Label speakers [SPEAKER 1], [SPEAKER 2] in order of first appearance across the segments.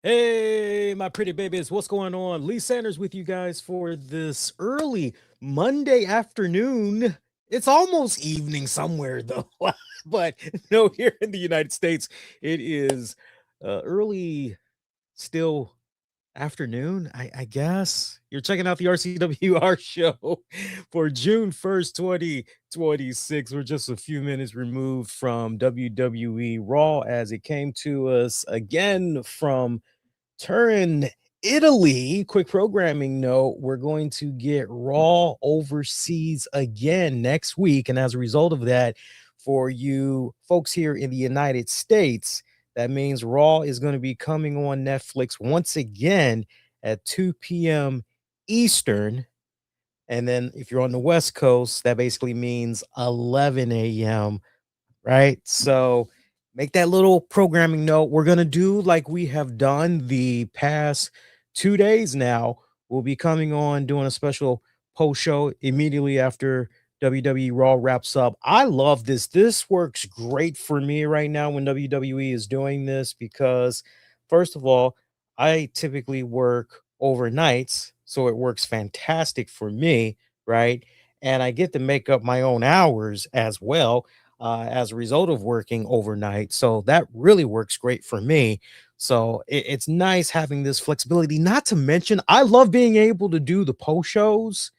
[SPEAKER 1] Hey, my pretty babies, what's going on? Lee Sanders with you guys for this early Monday afternoon. It's almost evening somewhere, though. But no, here in the United States, it is early, still afternoon, I guess. You're checking out the RCWR show for June 1st, 2026. We're just a few minutes removed from WWE RAW as it came to us again from Turin, Italy. Quick programming note, we're going to get Raw overseas again next week. And as a result of that, for you folks here in the United States, that means Raw is going to be coming on Netflix once again at 2 p.m. Eastern. And then if you're on the West Coast, that basically means 11 a.m., right? So make that little programming note. We're going to do like we have done the past 2 days now. We'll be coming on doing a special post show immediately after WWE Raw wraps up. I love this. This works great for me right now when WWE is doing this because, first of all, I typically work overnights. So it works fantastic for me, right? And I get to make up my own hours as well as a result of working overnight. So that really works great for me. So it's nice having this flexibility. Not to mention, I love being able to do the post shows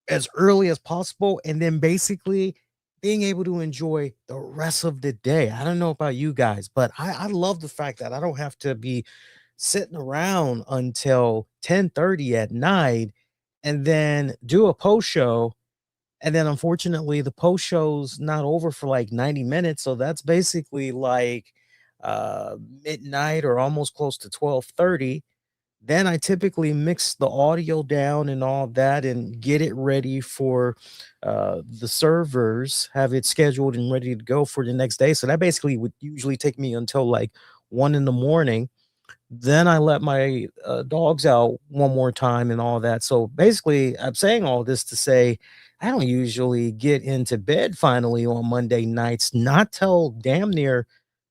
[SPEAKER 1] as early as possible and then basically being able to enjoy the rest of the day. I don't know about you guys, but I love the fact that I don't have to be sitting around until 10:30 at night and then do a post show, and then unfortunately, the post show's not over for like 90 minutes. So that's basically like midnight or almost close to 12:30. Then I typically mix the audio down and all that and get it ready for the servers, have it scheduled and ready to go for the next day. So that basically would usually take me until like 1 in the morning. Then I let my dogs out one more time and all that. So basically, I'm saying all this to say I don't usually get into bed finally on Monday nights, not till damn near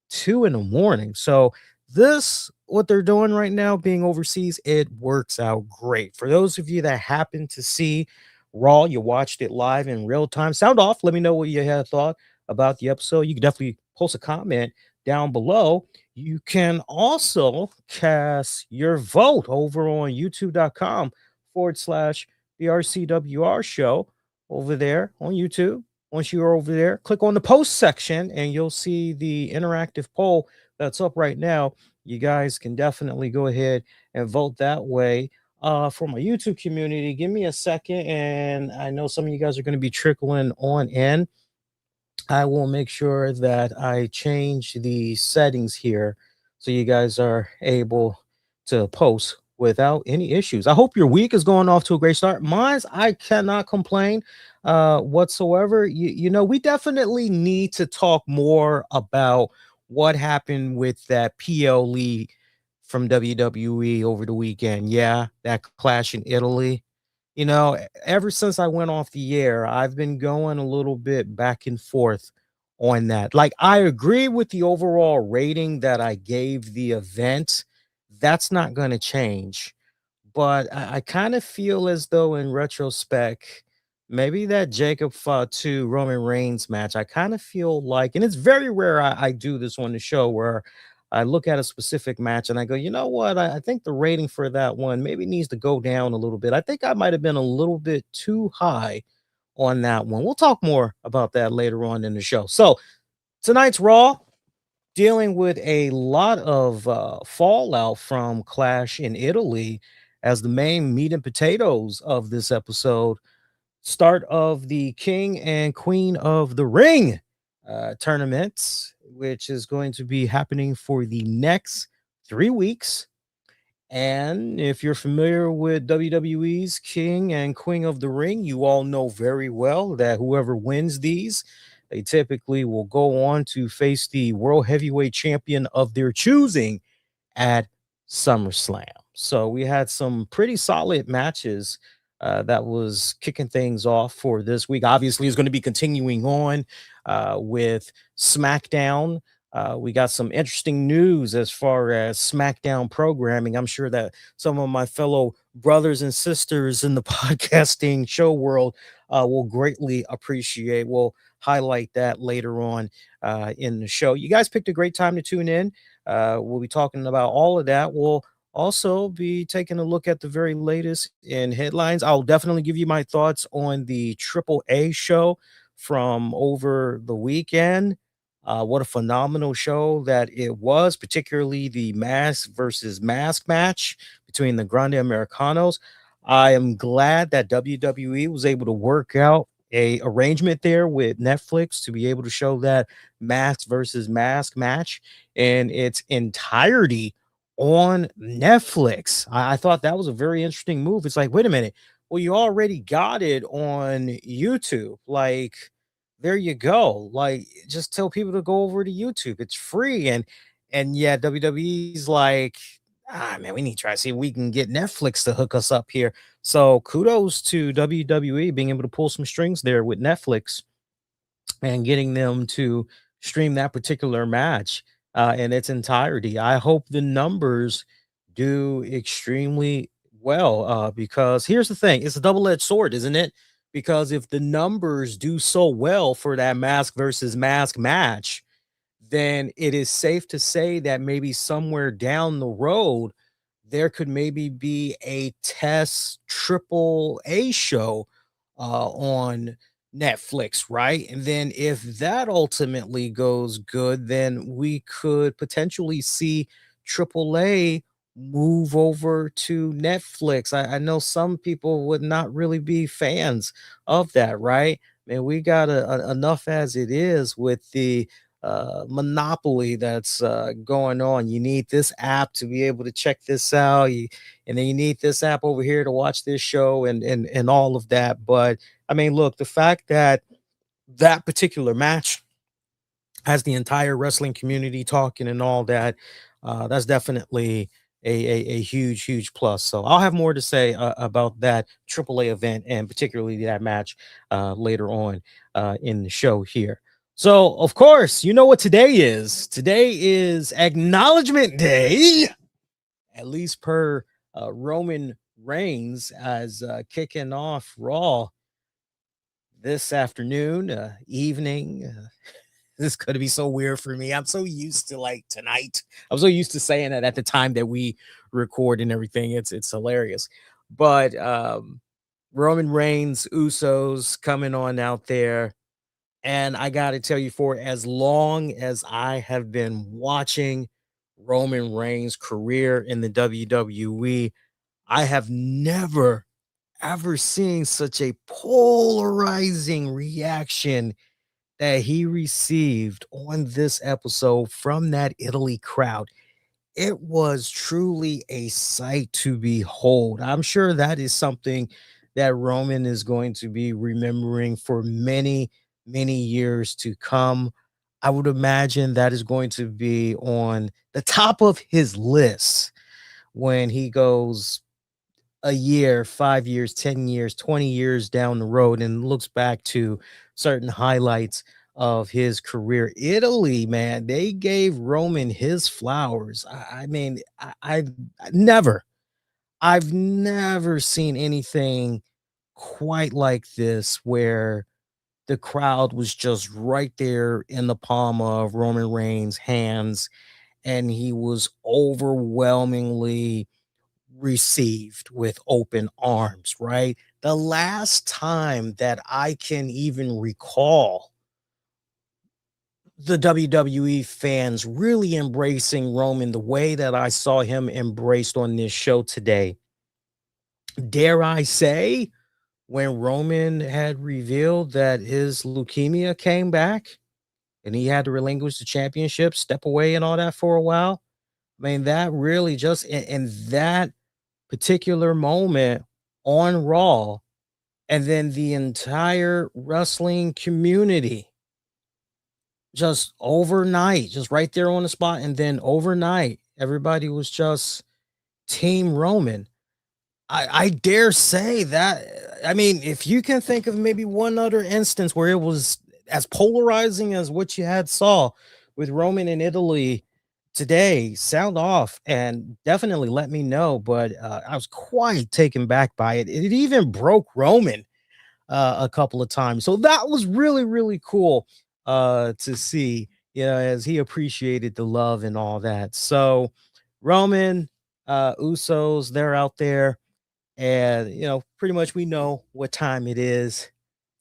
[SPEAKER 1] 2 in the morning. So this, what they're doing right now, being overseas, it works out great. For those of you that happen to see Raw, you watched it live in real time. Sound off. Let me know what you had thought about the episode. You can definitely post a comment down below. You can also cast your vote over on youtube.com/, the RCWR show over there on YouTube. Once you're over there, click on the post section and you'll see the interactive poll that's up right now. You guys can definitely go ahead and vote that way. For my YouTube community, give me a second. And I know some of you guys are going to be trickling on in. I will make sure that I change the settings here so you guys are able to post without any issues. I hope your week is going off to a great start. Mine's, I cannot complain whatsoever. You know, we definitely need to talk more about what happened with that PO Lee from WWE over the weekend. Yeah, that clash in Italy. Ever since I went off the air, I've been going a little bit back and forth on that. Like, I agree with the overall rating that I gave the event. That's not going to change. But I kind of feel as though, in retrospect, maybe that Jacob Fatu Roman Reigns match, I kind of feel like, and it's very rare I do this on the show where I look at a specific match and I go, you know what? I think the rating for that one maybe needs to go down a little bit. I think I might have been a little bit too high on that one. We'll talk more about that later on in the show. So tonight's Raw, dealing with a lot of fallout from Clash in Italy as the main meat and potatoes of this episode. Start of the King and Queen of the Ring tournaments, which is going to be happening for the next 3 weeks. And if you're familiar with WWE's King and Queen of the Ring, you all know very well that whoever wins these, they typically will go on to face the World Heavyweight Champion of their choosing at SummerSlam. So we had some pretty solid matches that was kicking things off for this week. Obviously, is going to be continuing on with SmackDown. We got some interesting news as far as SmackDown programming. I'm sure that some of my fellow brothers and sisters in the podcasting show world will greatly appreciate. We'll highlight that later on in the show. You guys picked a great time to tune in. We'll be talking about all of that. We'll also be taking a look at the very latest in headlines. I'll definitely give you my thoughts on the Triple A show from over the weekend. What a phenomenal show that it was, particularly the mask versus mask match between the Grande Americanos. I am glad that WWE was able to work out a arrangement there with Netflix to be able to show that mask versus mask match in its entirety on Netflix. I thought that was a very interesting move. It's like, wait a minute. Well, you already got it on YouTube. Like, there you go. Like, just tell people to go over to YouTube. It's free. And yeah, WWE's like, man, we need to try to see if we can get Netflix to hook us up here. So kudos to WWE being able to pull some strings there with Netflix and getting them to stream that particular match in its entirety. I hope the numbers do extremely well because here's the thing, it's a double-edged sword, isn't it? Because if the numbers do so well for that mask versus mask match, then it is safe to say that maybe somewhere down the road there could maybe be a test triple A show on Netflix, right? And then if that ultimately goes good, then we could potentially see triple A move over to Netflix. I know some people would not really be fans of that, right? Man, we got enough as it is with the monopoly that's going on. You need this app to be able to check this out. And then you need this app over here to watch this show and all of that. But I mean, look, the fact that that particular match has the entire wrestling community talking and all that, that's definitely a huge, huge plus. So I'll have more to say about that AAA event and particularly that match later on in the show here. So, of course, you know what today is. Today is Acknowledgement Day, at least per Roman Reigns, as kicking off Raw this afternoon, evening. This is going to be so weird for me. I'm so used to like tonight. I'm so used to saying it at the time that we record and everything. It's hilarious. But Roman Reigns, Usos coming on out there. And I got to tell you, for as long as I have been watching Roman Reigns' career in the WWE, I have never, ever seen such a polarizing reaction that he received on this episode from that Italy crowd. It was truly a sight to behold. I'm sure that is something that Roman is going to be remembering for many, many years to come. I would imagine that is going to be on the top of his list when he goes a year, 5 years, 10 years, 20 years down the road and looks back to certain highlights of his career. Italy, man, they gave Roman his flowers. I mean, never, I've never seen anything quite like this where the crowd was just right there in the palm of Roman Reigns' hands and he was overwhelmingly received with open arms, right? The last time that I can even recall the WWE fans really embracing Roman the way that I saw him embraced on this show today, dare I say, when Roman had revealed that his leukemia came back and he had to relinquish the championship, step away and all that for a while. I mean, that really just in that particular moment on Raw, and then the entire wrestling community just overnight, just right there on the spot, and then overnight, everybody was just Team Roman. I dare say that. I mean, if you can think of maybe one other instance where it was as polarizing as what you had saw with Roman in Italy today, sound off and definitely let me know. But I was quite taken back by it. It even broke Roman a couple of times. So that was really, really cool to see, as he appreciated the love and all that. So Roman, Usos, they're out there. And, pretty much we know what time it is.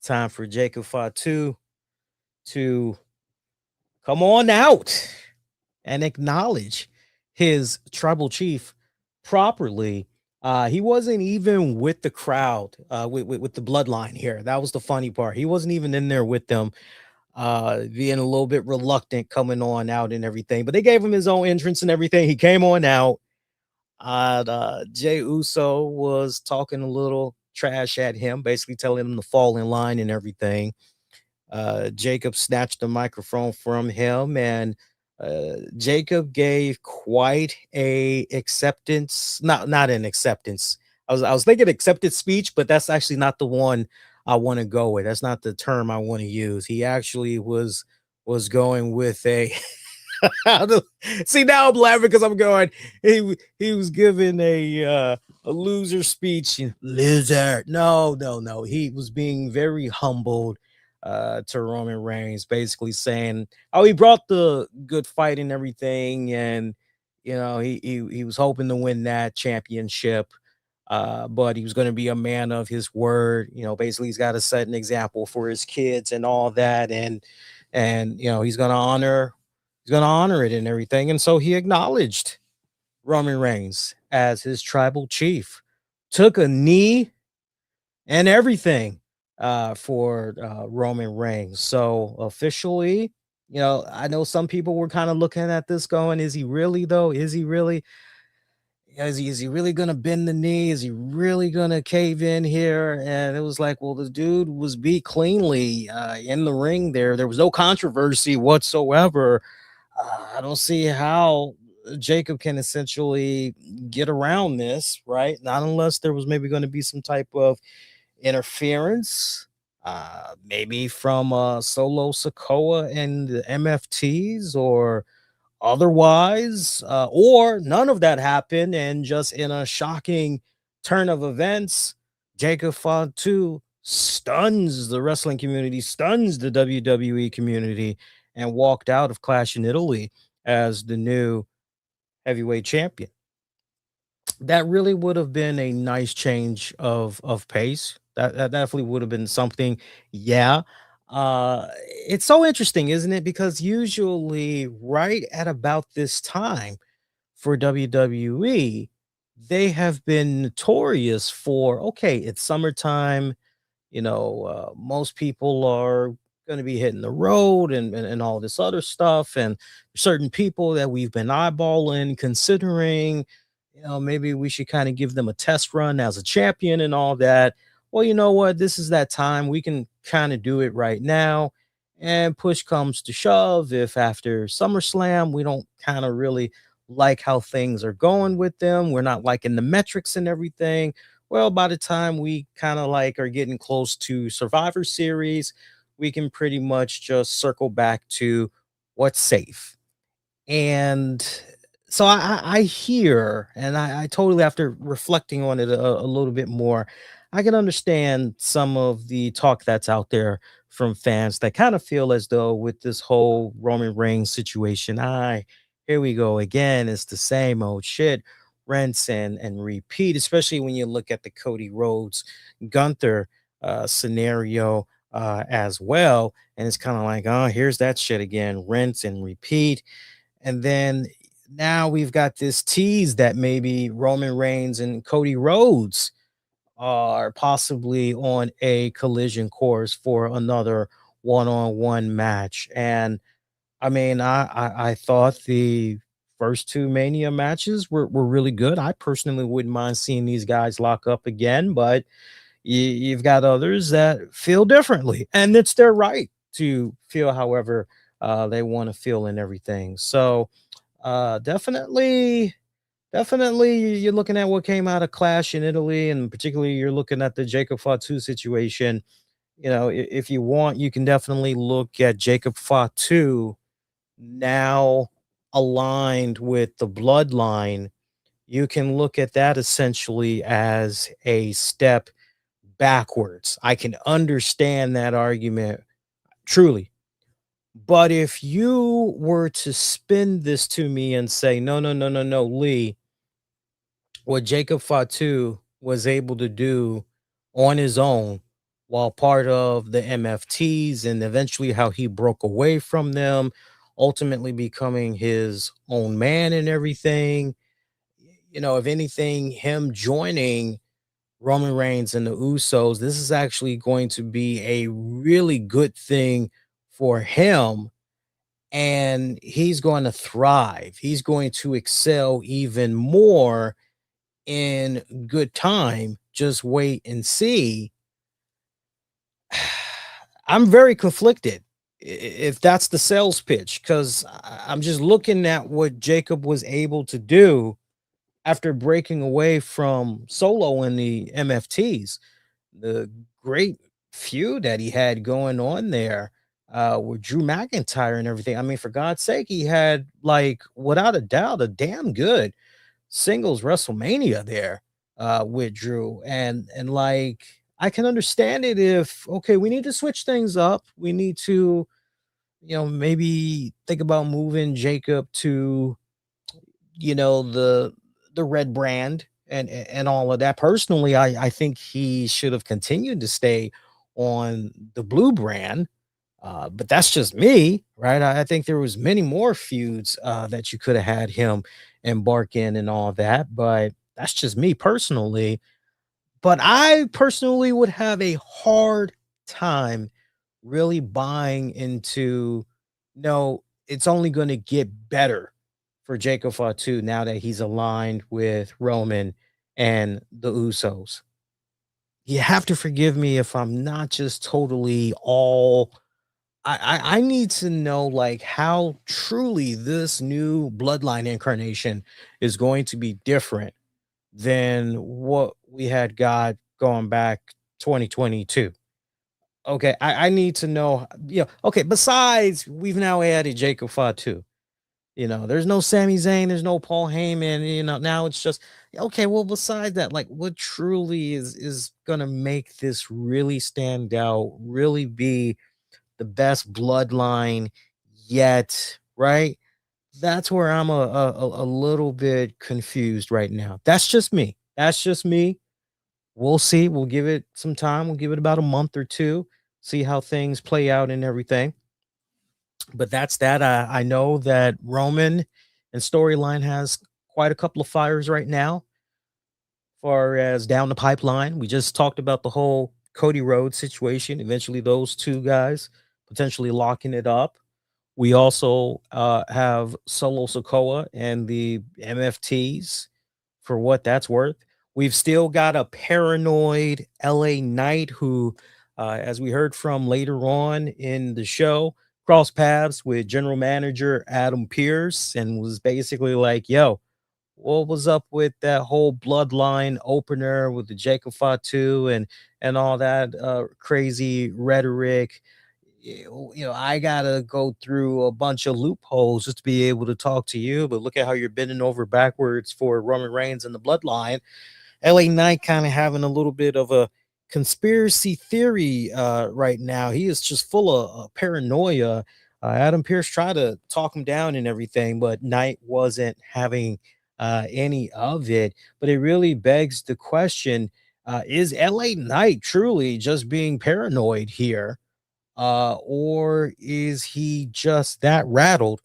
[SPEAKER 1] Time for Jacob Fatu to come on out and acknowledge his tribal chief properly. He wasn't even with the crowd, with the bloodline here. That was the funny part. He wasn't even in there with them, being a little bit reluctant coming on out and everything. But they gave him his own entrance and everything. He came on out. Jay Uso was talking a little trash at him, basically telling him to fall in line and everything. Jacob snatched the microphone from him, and Jacob gave quite a acceptance, not an acceptance. I was thinking acceptance speech, but that's actually not the one I want to go with. That's not the term I want to use. He actually was going with a see, now I'm laughing because I'm going. He was giving a loser speech. Loser. No, no, no. He was being very humbled to Roman Reigns, basically saying, "Oh, he brought the good fight and everything, and he was hoping to win that championship." But he was going to be a man of his word. Basically, he's got to set an example for his kids and all that, and he's gonna honor it and everything. And so he acknowledged Roman Reigns as his tribal chief, took a knee and everything for Roman Reigns. So officially, I know some people were kind of looking at this going, is he really though? Is he really? Is he really gonna bend the knee? Is he really gonna cave in here? And it was like, well, the dude was beat cleanly in the ring there. There was no controversy whatsoever. I don't see how Jacob can essentially get around this, right? Not unless there was maybe going to be some type of interference, maybe from Solo Sokoa and the MFTs, or otherwise, or none of that happened. And just in a shocking turn of events, Jacob Fatu stuns the wrestling community, stuns the WWE community, and walked out of Clash in Italy as the new heavyweight champion. That really would have been a nice change of pace. That definitely would have been something. Yeah. It's so interesting, isn't it? Because usually right at about this time for WWE, they have been notorious for, okay, it's summertime, most people are going to be hitting the road and all this other stuff, and certain people that we've been eyeballing, considering, maybe we should kind of give them a test run as a champion and all that. Well, you know what, this is that time we can kind of do it right now. And push comes to shove, if after SummerSlam we don't kind of really like how things are going with them, we're not liking the metrics and everything, well, by the time we kind of like are getting close to Survivor Series, we can pretty much just circle back to what's safe. And so I hear, and I totally, after reflecting on it a little bit more, I can understand some of the talk that's out there from fans that kind of feel as though with this whole Roman Reigns situation, here we go again. It's the same old shit, rinse and repeat, especially when you look at the Cody Rhodes Gunther scenario as well. And it's kind of like, oh, here's that shit again, rinse and repeat. And then now we've got this tease that maybe Roman Reigns and Cody Rhodes are possibly on a collision course for another one-on-one match. And I mean, I thought the first two Mania matches were really good. I personally wouldn't mind seeing these guys lock up again, but you've got others that feel differently, and it's their right to feel however they want to feel and everything. So definitely you're looking at what came out of Clash in Italy, and particularly you're looking at the Jacob Fatu situation. If you want, you can definitely look at Jacob Fatu now aligned with the bloodline, you can look at that essentially as a step backwards. I can understand that argument truly. But if you were to spin this to me and say, no, no, no, no, no, Lee, what Jacob Fatu was able to do on his own while part of the MFTs and eventually how he broke away from them, ultimately becoming his own man and everything. If anything, him joining Roman Reigns and the Usos, this is actually going to be a really good thing for him. And he's going to thrive. He's going to excel even more in good time. Just wait and see. I'm very conflicted if that's the sales pitch, because I'm just looking at what Jacob was able to do after breaking away from Solo in the MFTs. The great feud that he had going on there with Drew McIntyre and everything. I mean, for God's sake, he had, like, without a doubt, a damn good singles WrestleMania there with Drew. And like, I can understand it if, okay, we need to switch things up. We need to, maybe think about moving Jacob to, the red brand and all of that. Personally, I think he should have continued to stay on the blue brand. But that's just me, right? I think there was many more feuds that you could have had him embark in and all that, but that's just me personally. But I personally would have a hard time really buying into, no, it's only going to get better for Jacob Fatu now that he's aligned with Roman and the Usos. You have to forgive me if I'm not just totally all. I need to know, like, how truly this new bloodline incarnation is going to be different than what we had got going back 2022. Okay, I need to know, okay, besides we've now added Jacob Fatu. There's no Sami Zayn, there's no Paul Heyman, now it's just okay, well, besides that, like, what truly is gonna make this really stand out, really be the best bloodline yet, right? That's where I'm a little bit confused right now. That's just me. That's just me. We'll see. We'll give it some time. We'll give it about a month or two, see how things play out and everything. But that's that. I know that Roman and storyline has quite a couple of fires right now, far as down the pipeline. We just talked about the whole Cody Rhodes situation. Eventually, those two guys potentially locking it up. We also have Solo Sokoa and the MFTs for what that's worth. We've still got a paranoid LA Knight who, as we heard from later on in the show, crossed paths with general manager Adam Pierce and was basically like, yo, what was up with that whole bloodline opener with the Jacob Fatu and all that crazy rhetoric? I gotta go through a bunch of loopholes just to be able to talk to you. But look at how you're bending over backwards for Roman Reigns and the bloodline. LA Knight kind of having a little bit of a conspiracy theory right now. He is just full of paranoia. Adam Pierce tried to talk him down and everything, but Knight wasn't having any of it. But it really begs the question, is LA Knight truly just being paranoid here? Or is he just that rattled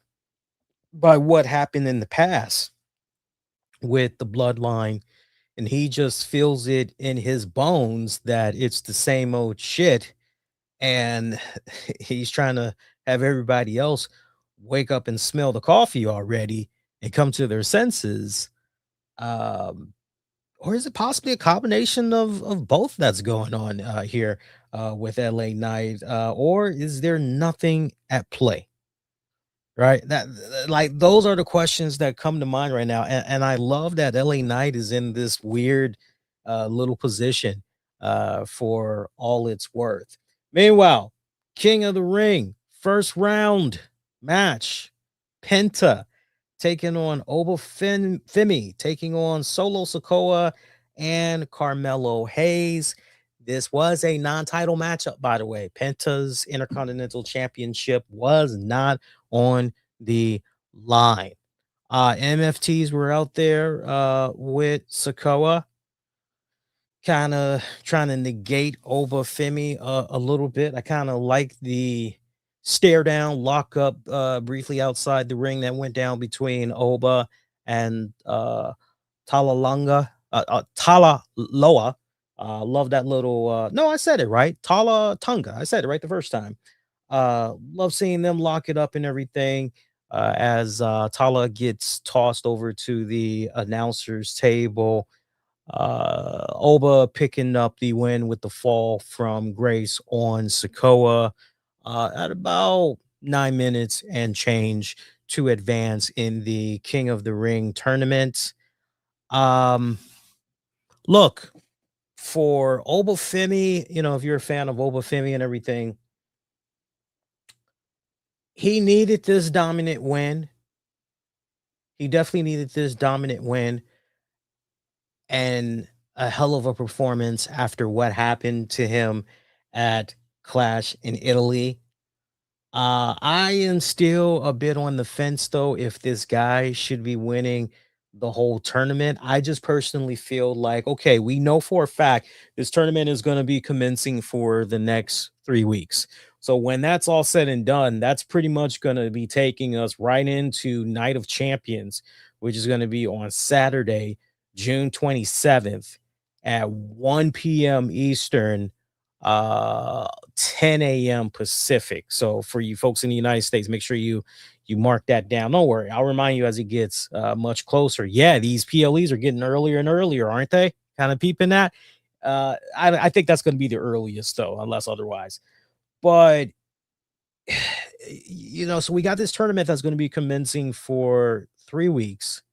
[SPEAKER 1] by what happened in the past with the bloodline? And he just feels it in his bones that it's the same old shit. And he's trying to have everybody else wake up and smell the coffee already and come to their senses. Um, or is it possibly a combination of both that's going on here with LA Knight? Or is there nothing at play? Right. Like, those are the questions that come to mind right now. And I love that LA Knight is in this weird little position for all it's worth. Meanwhile, King of the Ring, first round match. Penta taking on Femi, taking on Solo Sokoa and Carmelo Hayes. This was a non-title matchup, by the way. Penta's Intercontinental Championship was not on the line. MFTs were out there with Sokoa, kind of trying to negate Oba Femi a little bit. I kind of like the stare down, lock up briefly outside the ring that went down between Oba and Talalanga, Talaloa. Love that little. No, I said it right. Tala Tunga. I said it right the first time. Love seeing them lock it up and everything. As Tala gets tossed over to the announcer's table, Oba picking up the win with the fall from Grace on Sokoa at about 9 minutes and change to advance in the King of the Ring tournament. Um, Look, for Oba Femi, if you're a fan of Oba Femi and everything, he needed this dominant win. He definitely needed this dominant win and a hell of a performance after what happened to him at Clash in Italy. I am still a bit on the fence though if this guy should be winning the whole tournament. I just personally feel like, okay, we know for a fact this tournament is going to be commencing for the next 3 weeks. So when that's all said and done, that's pretty much going to be taking us right into Night of Champions, which is going to be on Saturday, June 27th at 1 p.m. Eastern, 10 a.m. Pacific. So for you folks in the United States, make sure you mark that down. Don't worry, I'll remind you as it gets much closer. Yeah, these PLEs are getting earlier and earlier, aren't they? Kind of peeping that. I think that's going to be the earliest though, unless otherwise. But so we got this tournament that's going to be commencing for 3 weeks.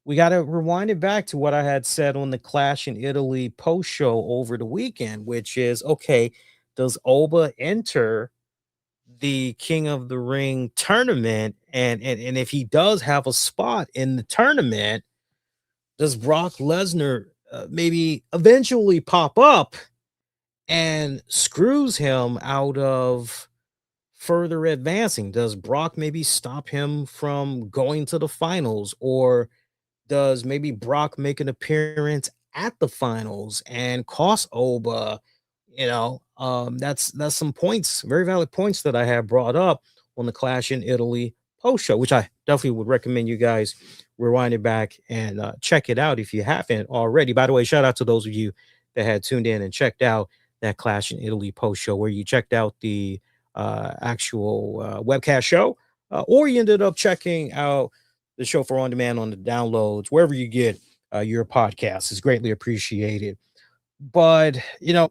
[SPEAKER 1] We got to rewind it back to what I had said on the Clash in Italy post show over the weekend, which is, okay, does Oba enter the King of the Ring tournament? And if he does have a spot in the tournament, does Brock Lesnar maybe eventually pop up and screws him out of further advancing? Does Brock maybe stop him from going to the finals, or does maybe Brock make an appearance at the finals and cost Oba? That's some points, very valid points that I have brought up on the Clash in Italy post show, which I definitely would recommend you guys rewind it back and check it out if you haven't already. By the way, shout out to those of you that had tuned in and checked out that Clash in Italy post show, where you checked out the actual webcast show, or you ended up checking out the show for on demand on the downloads, wherever you get your podcast is greatly appreciated. But,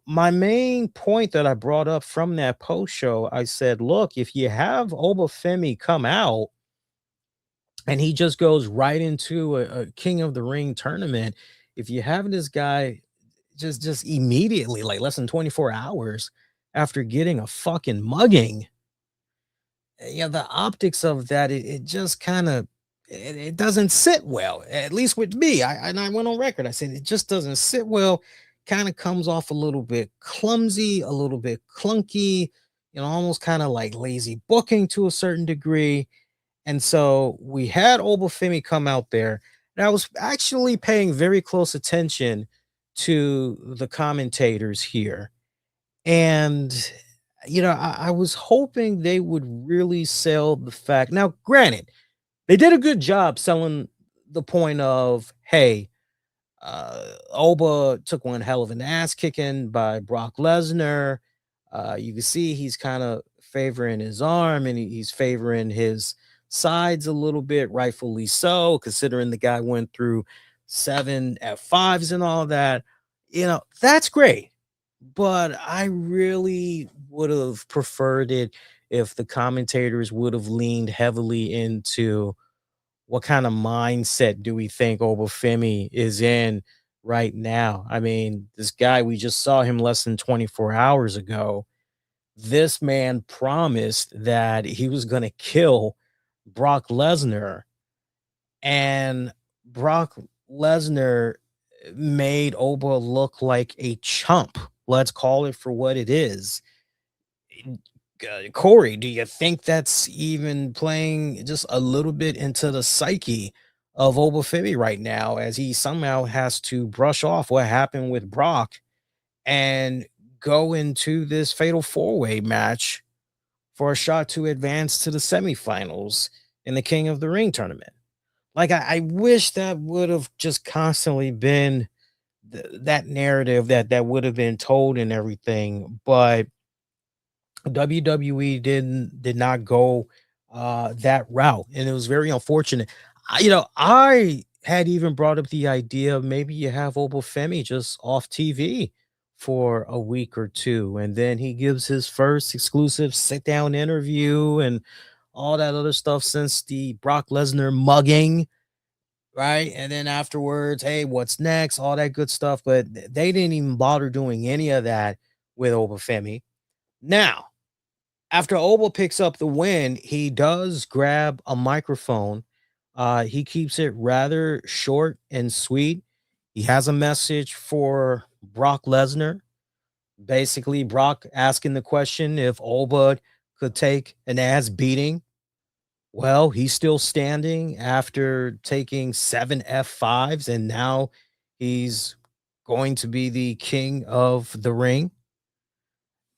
[SPEAKER 1] my main point that I brought up from that post show, I said, look, if you have Oba Femi come out and he just goes right into a King of the Ring tournament, if you have this guy just immediately, like less than 24 hours after getting a fucking mugging, the optics of that, it just kind of, it doesn't sit well, at least with me. I went on record. I said it just doesn't sit well. Kind of comes off a little bit clumsy, a little bit clunky, almost kind of like lazy booking to a certain degree. And so we had Obafemi come out there, and I was actually paying very close attention to the commentators here. And I was hoping they would really sell the fact. Now, granted, they did a good job selling the point of, hey, Oba took one hell of an ass kicking by Brock Lesnar. You can see he's kind of favoring his arm, and he's favoring his sides a little bit, rightfully so, considering the guy went through 7 F5s and all that. That's great. But I really would have preferred it if the commentators would have leaned heavily into what kind of mindset do we think Obafemi is in right now. I mean, this guy, we just saw him less than 24 hours ago. This man promised that he was going to kill Brock Lesnar, and Brock Lesnar made Oba look like a chump. Let's call it for what it is. Corey, do you think that's even playing just a little bit into the psyche of Oba Femi right now, as he somehow has to brush off what happened with Brock and go into this fatal four-way match for a shot to advance to the semifinals in the King of the Ring tournament? Like, I wish that would have just constantly been that narrative that would have been told and everything, but WWE did not go that route, and it was very unfortunate. I had even brought up the idea of maybe you have Obafemi just off TV for a week or two, and then he gives his first exclusive sit down interview and all that other stuff since the Brock Lesnar mugging, right? And then afterwards, hey, what's next? All that good stuff, but they didn't even bother doing any of that with Obafemi. Now, after Oba picks up the win, he does grab a microphone. He keeps it rather short and sweet. He has a message for Brock Lesnar. Basically, Brock asking the question if Oba could take an ass beating. Well, he's still standing after taking 7 F5s, and now he's going to be the king of the ring.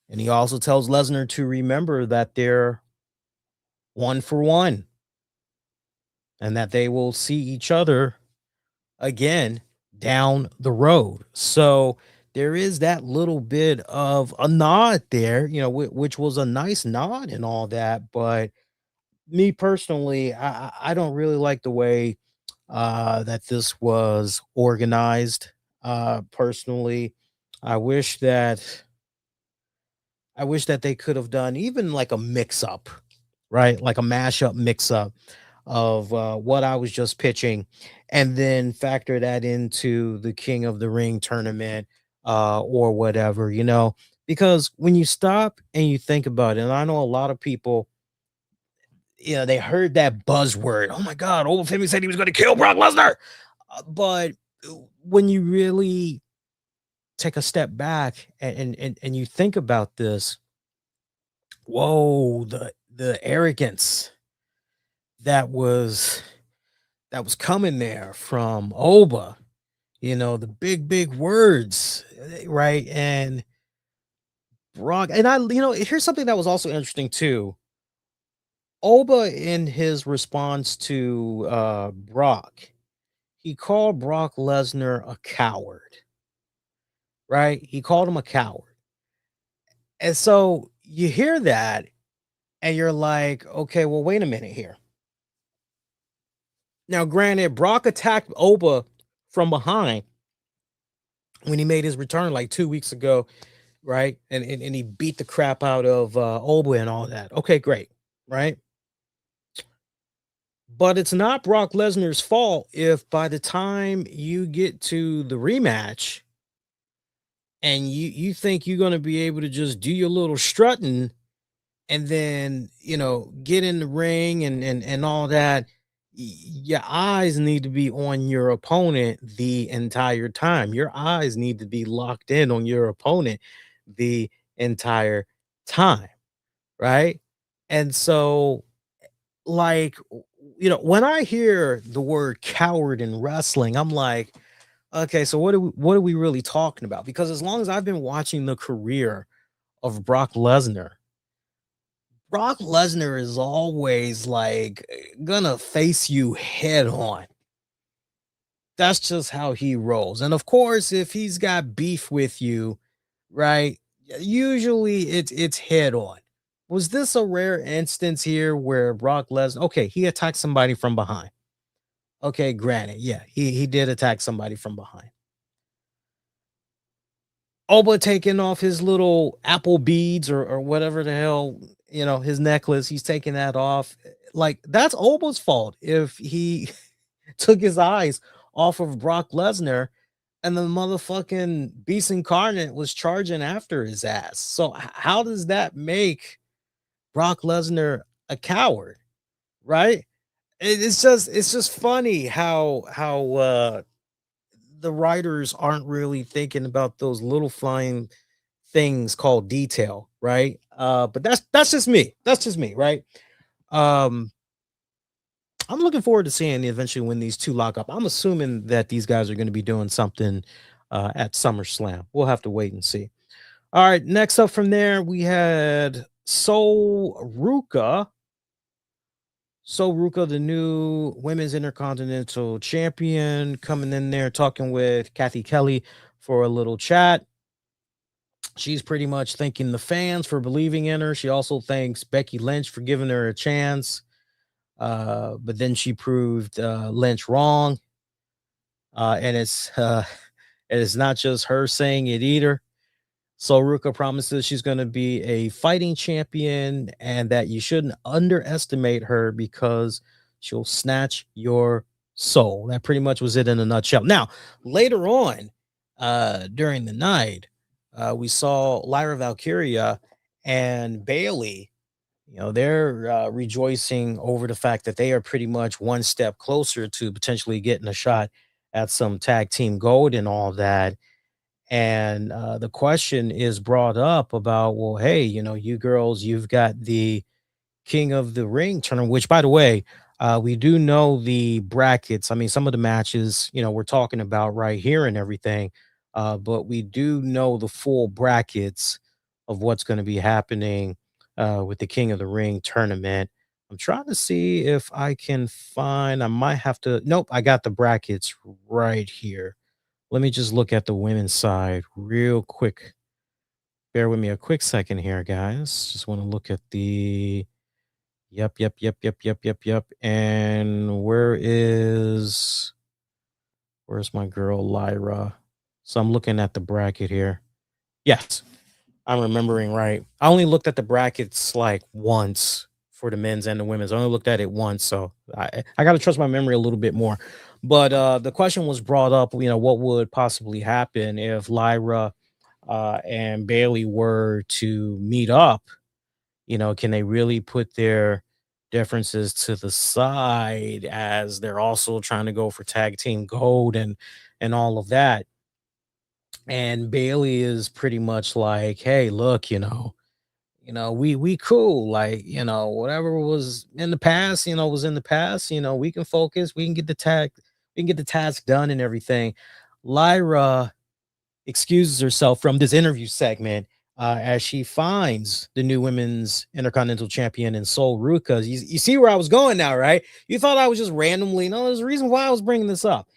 [SPEAKER 1] And he also tells Lesnar to remember that they're 1 for 1 and that they will see each other again down the road. So there is that little bit of a nod there, which was a nice nod and all that. But me personally, I don't really like the way that this was organized. Personally, I wish that they could have done even like a mix up, right? Like a mashup mix up of what I was just pitching, and then factor that into the King of the Ring tournament or whatever, because when you stop and you think about it, and I know a lot of people, they heard that buzzword. Oh my God, Old Femi said he was going to kill Brock Lesnar. But when you really take a step back and you think about this, whoa, the arrogance that was coming there from Oba, the big words, right? And Brock, and here's something that was also interesting too. Oba, in his response to Brock, he called Brock Lesnar a coward, right? He called him a coward. And so you hear that and you're like, okay, well, wait a minute here. Now, granted, Brock attacked Oba from behind when he made his return like 2 weeks ago, right? And he beat the crap out of Oba and all that. Okay, great, right? But it's not Brock Lesnar's fault if by the time you get to the rematch and you think you're going to be able to just do your little strutting and then get in the ring and all that, your eyes need to be on your opponent the entire time. Your eyes need to be locked in on your opponent the entire time, right? And so, like, when I hear the word coward in wrestling, I'm like, okay, so what are we really talking about? Because as long as I've been watching the career of Brock Lesnar is always like gonna face you head on. That's just how he rolls. And of course, if he's got beef with you, right? Usually it's head on. Was this a rare instance here where Brock Lesnar, okay, he attacked somebody from behind. Okay, granted, yeah, he did attack somebody from behind. Oba taking off his little apple beads or whatever the hell, his necklace, he's taking that off. Like, that's Oba's fault if he took his eyes off of Brock Lesnar and the motherfucking beast incarnate was charging after his ass. So how does that make Brock Lesnar a coward? right? It's just funny how the writers aren't really thinking about those little flying things called detail, right? But that's just me. That's just me, right? Um, I'm looking forward to seeing eventually when these two lock up. I'm assuming that these guys are going to be doing something at SummerSlam. We'll have to wait and see. All right, next up from there we had Ruka, the new women's intercontinental champion, coming in there talking with Kathy Kelly for a little chat. She's pretty much thanking the fans for believing in her. She also thanks Becky Lynch for giving her a chance. But then she proved Lynch wrong. And it is not just her saying it either. So Ruka promises she's going to be a fighting champion and that you shouldn't underestimate her because she'll snatch your soul. That pretty much was it in a nutshell. Now, later on during the night, we saw Lyra Valkyria and Bailey. They're rejoicing over the fact that they are pretty much one step closer to potentially getting a shot at some tag team gold and all that. And the question is brought up about, well, hey, you girls, you've got the King of the Ring tournament, which, by the way, we do know the brackets. I mean, some of the matches, we're talking about right here and everything, but we do know the full brackets of what's going to be happening with the King of the Ring tournament. I'm trying to see if I can find, I might have to, nope, I got the brackets right here. Let me just look at the women's side real quick. Bear with me a quick second here, guys. Just want to look at the. Yep, yep, yep, yep, yep, yep, yep. And where's my girl Lyra? So I'm looking at the bracket here. Yes, I'm remembering right. I only looked at the brackets like once for the men's and the women's. I only looked at it once, so I got to trust my memory a little bit more. But the question was brought up, what would possibly happen if Lyra and Bailey were to meet up? Can they really put their differences to the side as they're also trying to go for tag team gold and all of that? And Bailey is pretty much like, hey, look, we cool. Like, whatever was in the past, was in the past. We can focus, we can get the task done and everything. Lyra excuses herself from this interview segment as she finds the new women's intercontinental champion in Sol Ruka. You see where I was going now, right? You thought I was just randomly. No, there's a reason why I was bringing this up.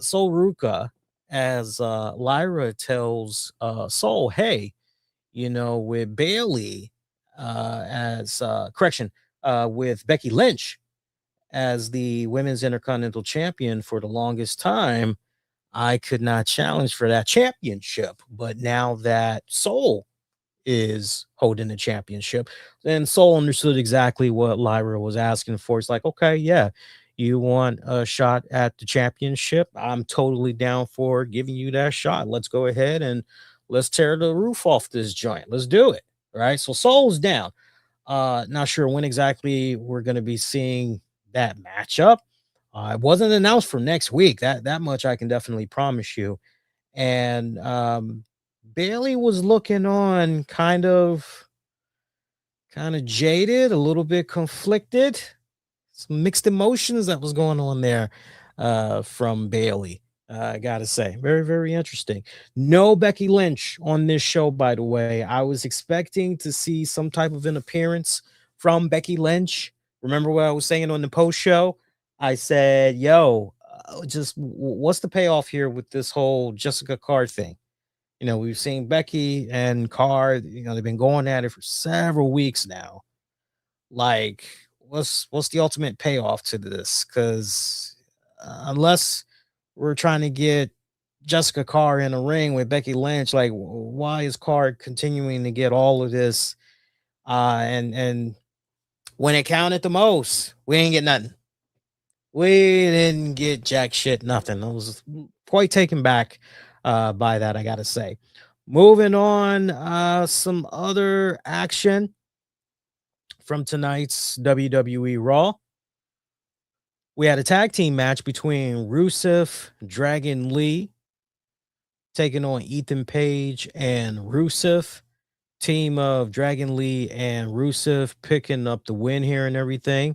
[SPEAKER 1] Sol Ruka, as Lyra tells Sol, hey, with Bailey as correction, with Becky Lynch as the women's intercontinental champion for the longest time, I could not challenge for that championship. But now that Soul is holding the championship, then Soul understood exactly what Lyra was asking for. It's like, okay, yeah, you want a shot at the championship? I'm totally down for giving you that shot. Let's go ahead and let's tear the roof off this joint. Let's do it. Right. So Soul's down. Not sure when exactly we're going to be seeing that matchup. It wasn't announced for next week. That much I can definitely promise you. And Bailey was looking on kind of jaded, a little bit conflicted, some mixed emotions that was going on there from Bailey. I gotta say, very, very interesting. No Becky Lynch on this show, by the way. I was expecting to see some type of an appearance from Becky Lynch. Remember what I was saying on the post show? I said, yo, what's the payoff here with this whole Jessica Card thing? We've seen Becky and Card, they've been going at it for several weeks now. Like, what's the ultimate payoff to this? Because unless we're trying to get Jessica Carr in a ring with Becky Lynch, like, why is Carr continuing to get all of this? And when it counted the most, we ain't get nothing. We didn't get jack shit, nothing. I was quite taken back by that, I gotta say. Moving on, some other action from tonight's WWE RAW. We had a tag team match between Rusev, Dragon Lee, taking on Ethan Page and Rusev. Team of Dragon Lee and Rusev picking up the win here and everything.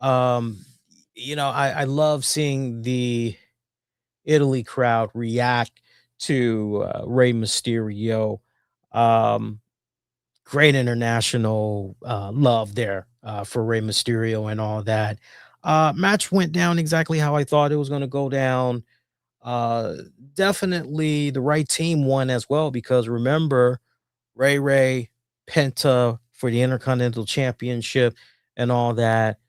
[SPEAKER 1] Um, I love seeing the Italy crowd react to Rey Mysterio. Um, Great international love there for Rey Mysterio and all that. Match went down exactly how I thought it was going to go down. Uh, Definitely the right team won as well because remember, Ray Penta for the Intercontinental Championship and all that.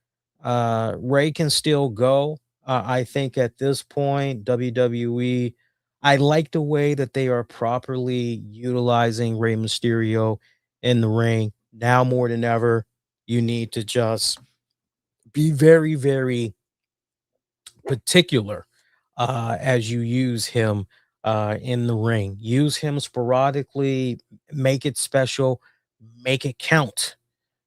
[SPEAKER 1] Ray can still go. I think at this point, WWE, I like the way that they are properly utilizing Rey Mysterio in the ring. Now more than ever, you need to just be very, very particular as you use him in the ring. Use him sporadically, make it special, make it count.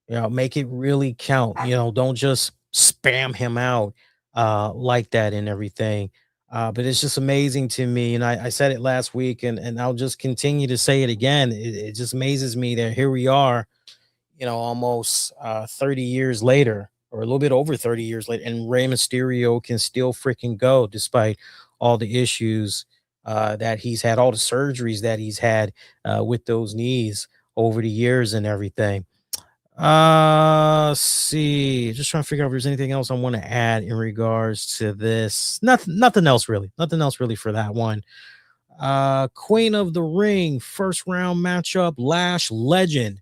[SPEAKER 1] Make it really count. Don't just spam him out like that and everything. But it's just amazing to me. And I said it last week and I'll just continue to say it again. It just amazes me that here we are, almost 30 years later, or a little bit over 30 years later, and Rey Mysterio can still freaking go despite all the issues that he's had, all the surgeries that he's had with those knees over the years and everything. See, just trying to figure out if there's anything else I want to add in regards to this. Nothing else really. Nothing else really for that one. Queen of the Ring, first round matchup, Lash Legend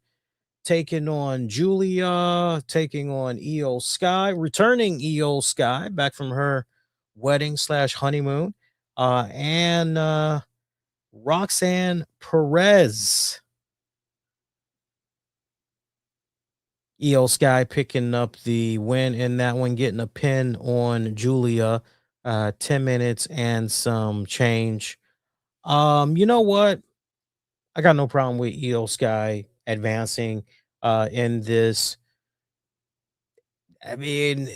[SPEAKER 1] taking on Julia, taking on EO Sky, returning EO Sky back from her wedding slash honeymoon. And Roxanne Perez. EO Sky picking up the win in that one, getting a pin on Julia, 10 minutes and some change. You know what? I got no problem with EO Sky advancing in this. I mean,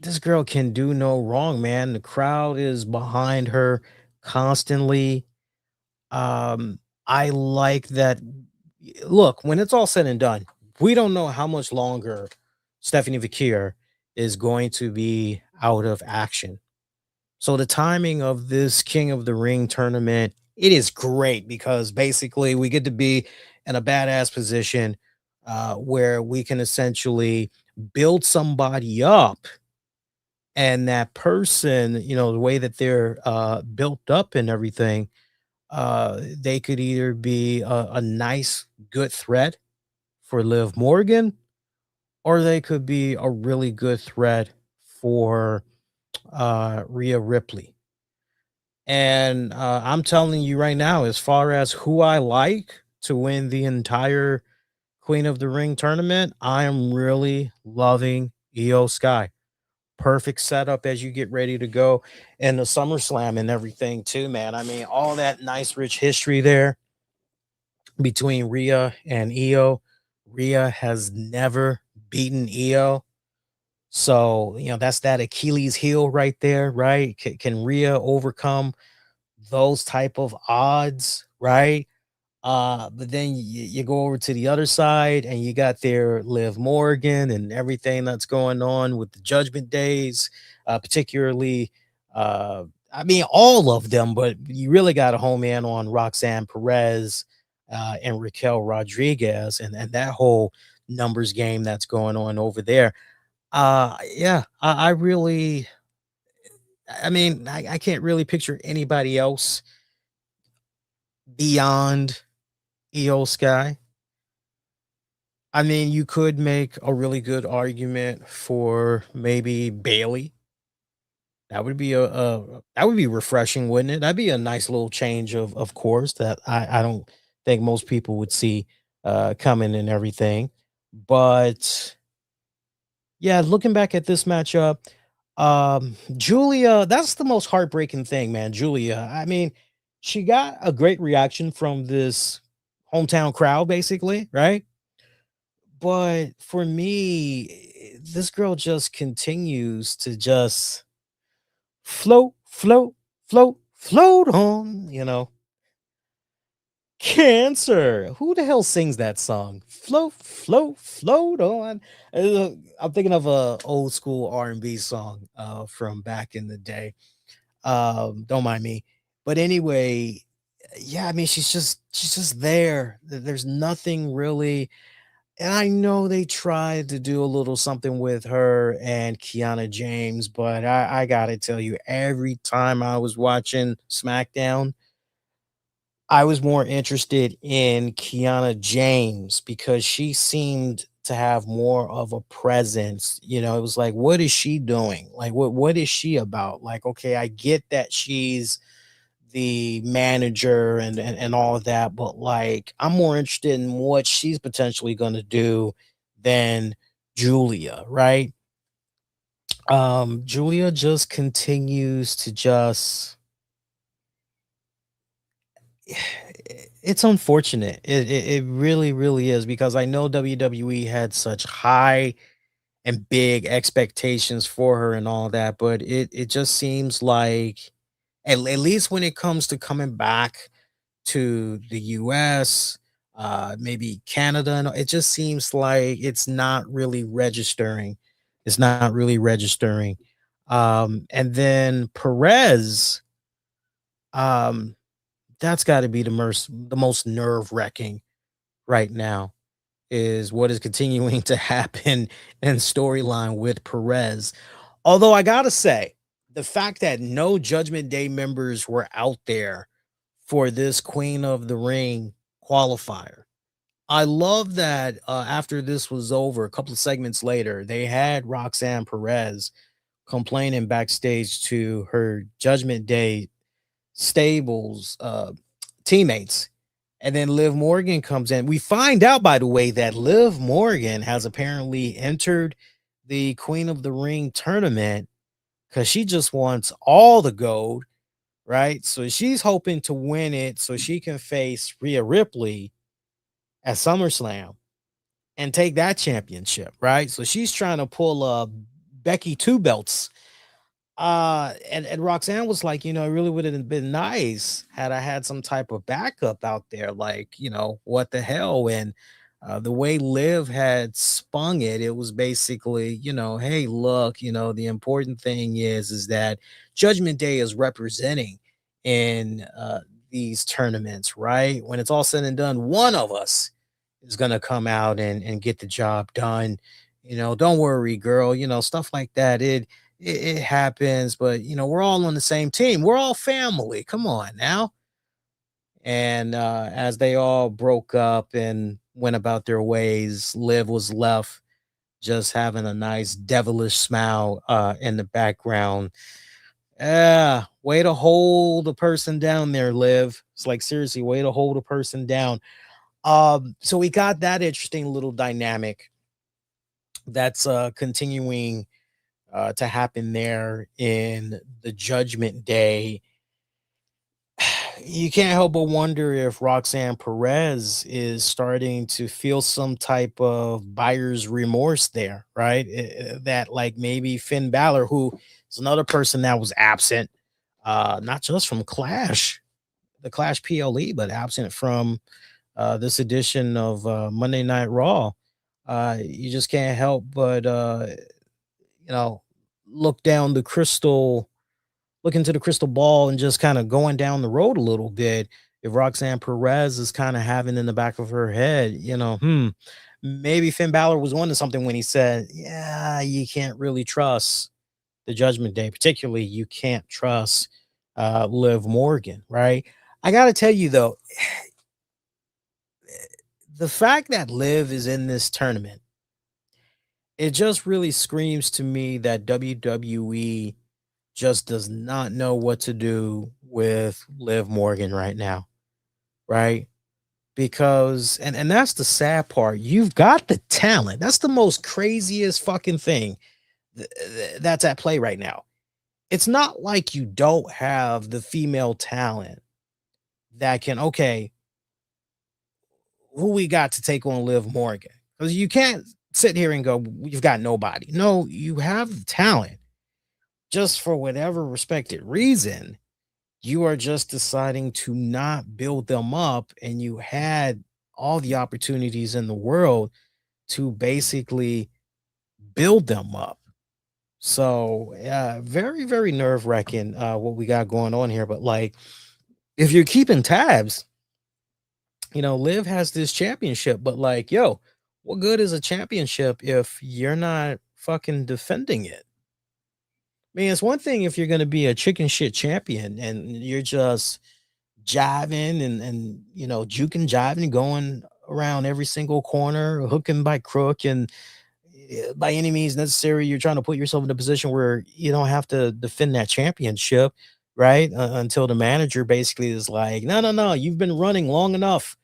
[SPEAKER 1] this girl can do no wrong, man. The crowd is behind her constantly. I like that. Look, when it's all said and done, we don't know how much longer Stephanie Vakir is going to be out of action. So the timing of this King of the Ring tournament, it is great because basically we get to be in a badass position where we can essentially build somebody up, and that person, the way that they're built up and everything, they could either be a nice, good threat for Liv Morgan, or they could be a really good threat for Rhea Ripley. And I'm telling you right now, as far as who I like to win the entire Queen of the Ring tournament, I am really loving EO Sky. Perfect setup as you get ready to go and the SummerSlam and everything too, man. I mean, all that nice rich history there between Rhea and EO. Rhea has never beaten EO. So, that's that Achilles heel right there, right? Can Rhea overcome those type of odds, right? But then you go over to the other side and you got there Liv Morgan and everything that's going on with the Judgment Days, particularly I mean all of them, but you really got to home in on Roxanne Perez and Raquel Rodriguez and that whole numbers game that's going on over there. Yeah, I really, I mean, I can't really picture anybody else beyond EO Sky. I mean, you could make a really good argument for maybe Bailey. That would be that would be refreshing, wouldn't it? That'd be a nice little change of course that I don't think most people would see coming and everything. But yeah, looking back at this matchup, Julia, that's the most heartbreaking thing, man. Julia, I mean, she got a great reaction from this hometown crowd, basically, right? But for me, this girl just continues to just float, float, float, float on, Cancer. Who the hell sings that song? Float, float, float on. I'm thinking of a old school R&B song from back in the day. Don't mind me. But anyway, yeah, I mean she's just there. There's nothing really, and I know they tried to do a little something with her and Kiana James, but I gotta tell you, every time I was watching SmackDown, I was more interested in Kiana James because she seemed to have more of a presence. It was like, what is she doing? Like, what is she about? Like, okay, I get that she's the manager and all of that, but like, I'm more interested in what she's potentially going to do than Julia, right? Julia just continues to just it's unfortunate. It really, really is because I know WWE had such high and big expectations for her and all that, but it just seems like at least when it comes to coming back to the US, maybe Canada, and it just seems like it's not really registering. It's not really registering. And then Perez, um, that's got to be the most nerve-wracking right now is what is continuing to happen in storyline with Perez. Although I gotta say, the fact that no Judgment Day members were out there for this Queen of the Ring qualifier. I love that after this was over, a couple of segments later, they had Roxanne Perez complaining backstage to her Judgment Day stables teammates. And then Liv Morgan comes in. We find out, by the way, that Liv Morgan has apparently entered the Queen of the Ring tournament because she just wants all the gold, right? So she's hoping to win it so she can face Rhea Ripley at SummerSlam and take that championship, right? So she's trying to pull Becky two belts. And Roxanne was like, it really would have been nice had I had some type of backup out there, like, what the hell? And the way Liv had spung it, it was basically, hey, look, the important thing is that Judgment Day is representing in these tournaments, right? When it's all said and done, one of us is gonna come out and get the job done. Don't worry, girl. Stuff like that. It happens, but we're all on the same team. We're all family. Come on now. And as they all broke up and went about their ways, Liv was left just having a nice devilish smile in the background. Yeah, way to hold a person down there, Liv. It's like seriously, way to hold a person down. So we got that interesting little dynamic that's continuing to happen there in the Judgment Day. You can't help but wonder if Roxanne Perez is starting to feel some type of buyer's remorse there, right? That like maybe Finn Balor, who is another person that was absent, not just from the Clash PLE, but absent from this edition of Monday Night Raw. You just can't help but you know look down the crystal look into the crystal ball and just kind of going down the road a little bit. If Roxanne Perez is kind of having in the back of her head, maybe Finn Balor was onto something when he said, yeah, you can't really trust the Judgment Day, particularly you can't trust Liv Morgan, right? I got to tell you though, the fact that Liv is in this tournament, it just really screams to me that WWE just does not know what to do with Liv Morgan right now, right? Because and that's the sad part. You've got the talent. That's the most craziest fucking thing that's at play right now. It's not like you don't have the female talent that can, okay, who we got to take on Liv Morgan? Because you can't sit here and go, you've got nobody. No, you have the talent. Just for whatever respected reason, you are just deciding to not build them up, and you had all the opportunities in the world to basically build them up. So, very, very nerve wracking what we got going on here. But like, if you're keeping tabs, Liv has this championship, but like, yo, what good is a championship if you're not fucking defending it? I mean, it's one thing if you're going to be a chicken shit champion and you're just jiving and juking, jiving, going around every single corner, hooking by crook, and by any means necessary, you're trying to put yourself in a position where you don't have to defend that championship, right? Until the manager basically is like, no, no, no, you've been running long enough.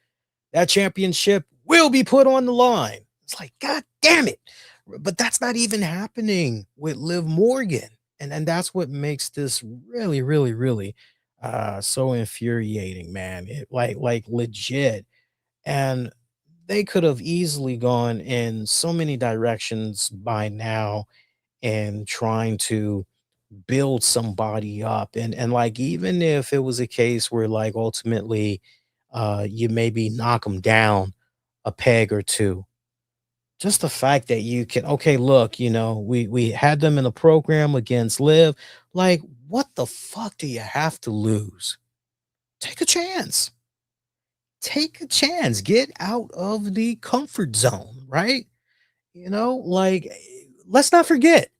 [SPEAKER 1] That championship will be put on the line. It's like, God damn it. But that's not even happening with Liv Morgan. And that's what makes this really, really, really so infuriating, man. Like legit. And they could have easily gone in so many directions by now and trying to build somebody up. And like, even if it was a case where like ultimately you maybe knock them down a peg or two, just the fact that you can, okay, look, we had them in a program against Liv. Like, what the fuck do you have to lose? Take a chance. Take a chance. Get out of the comfort zone, right? Like, let's not forget,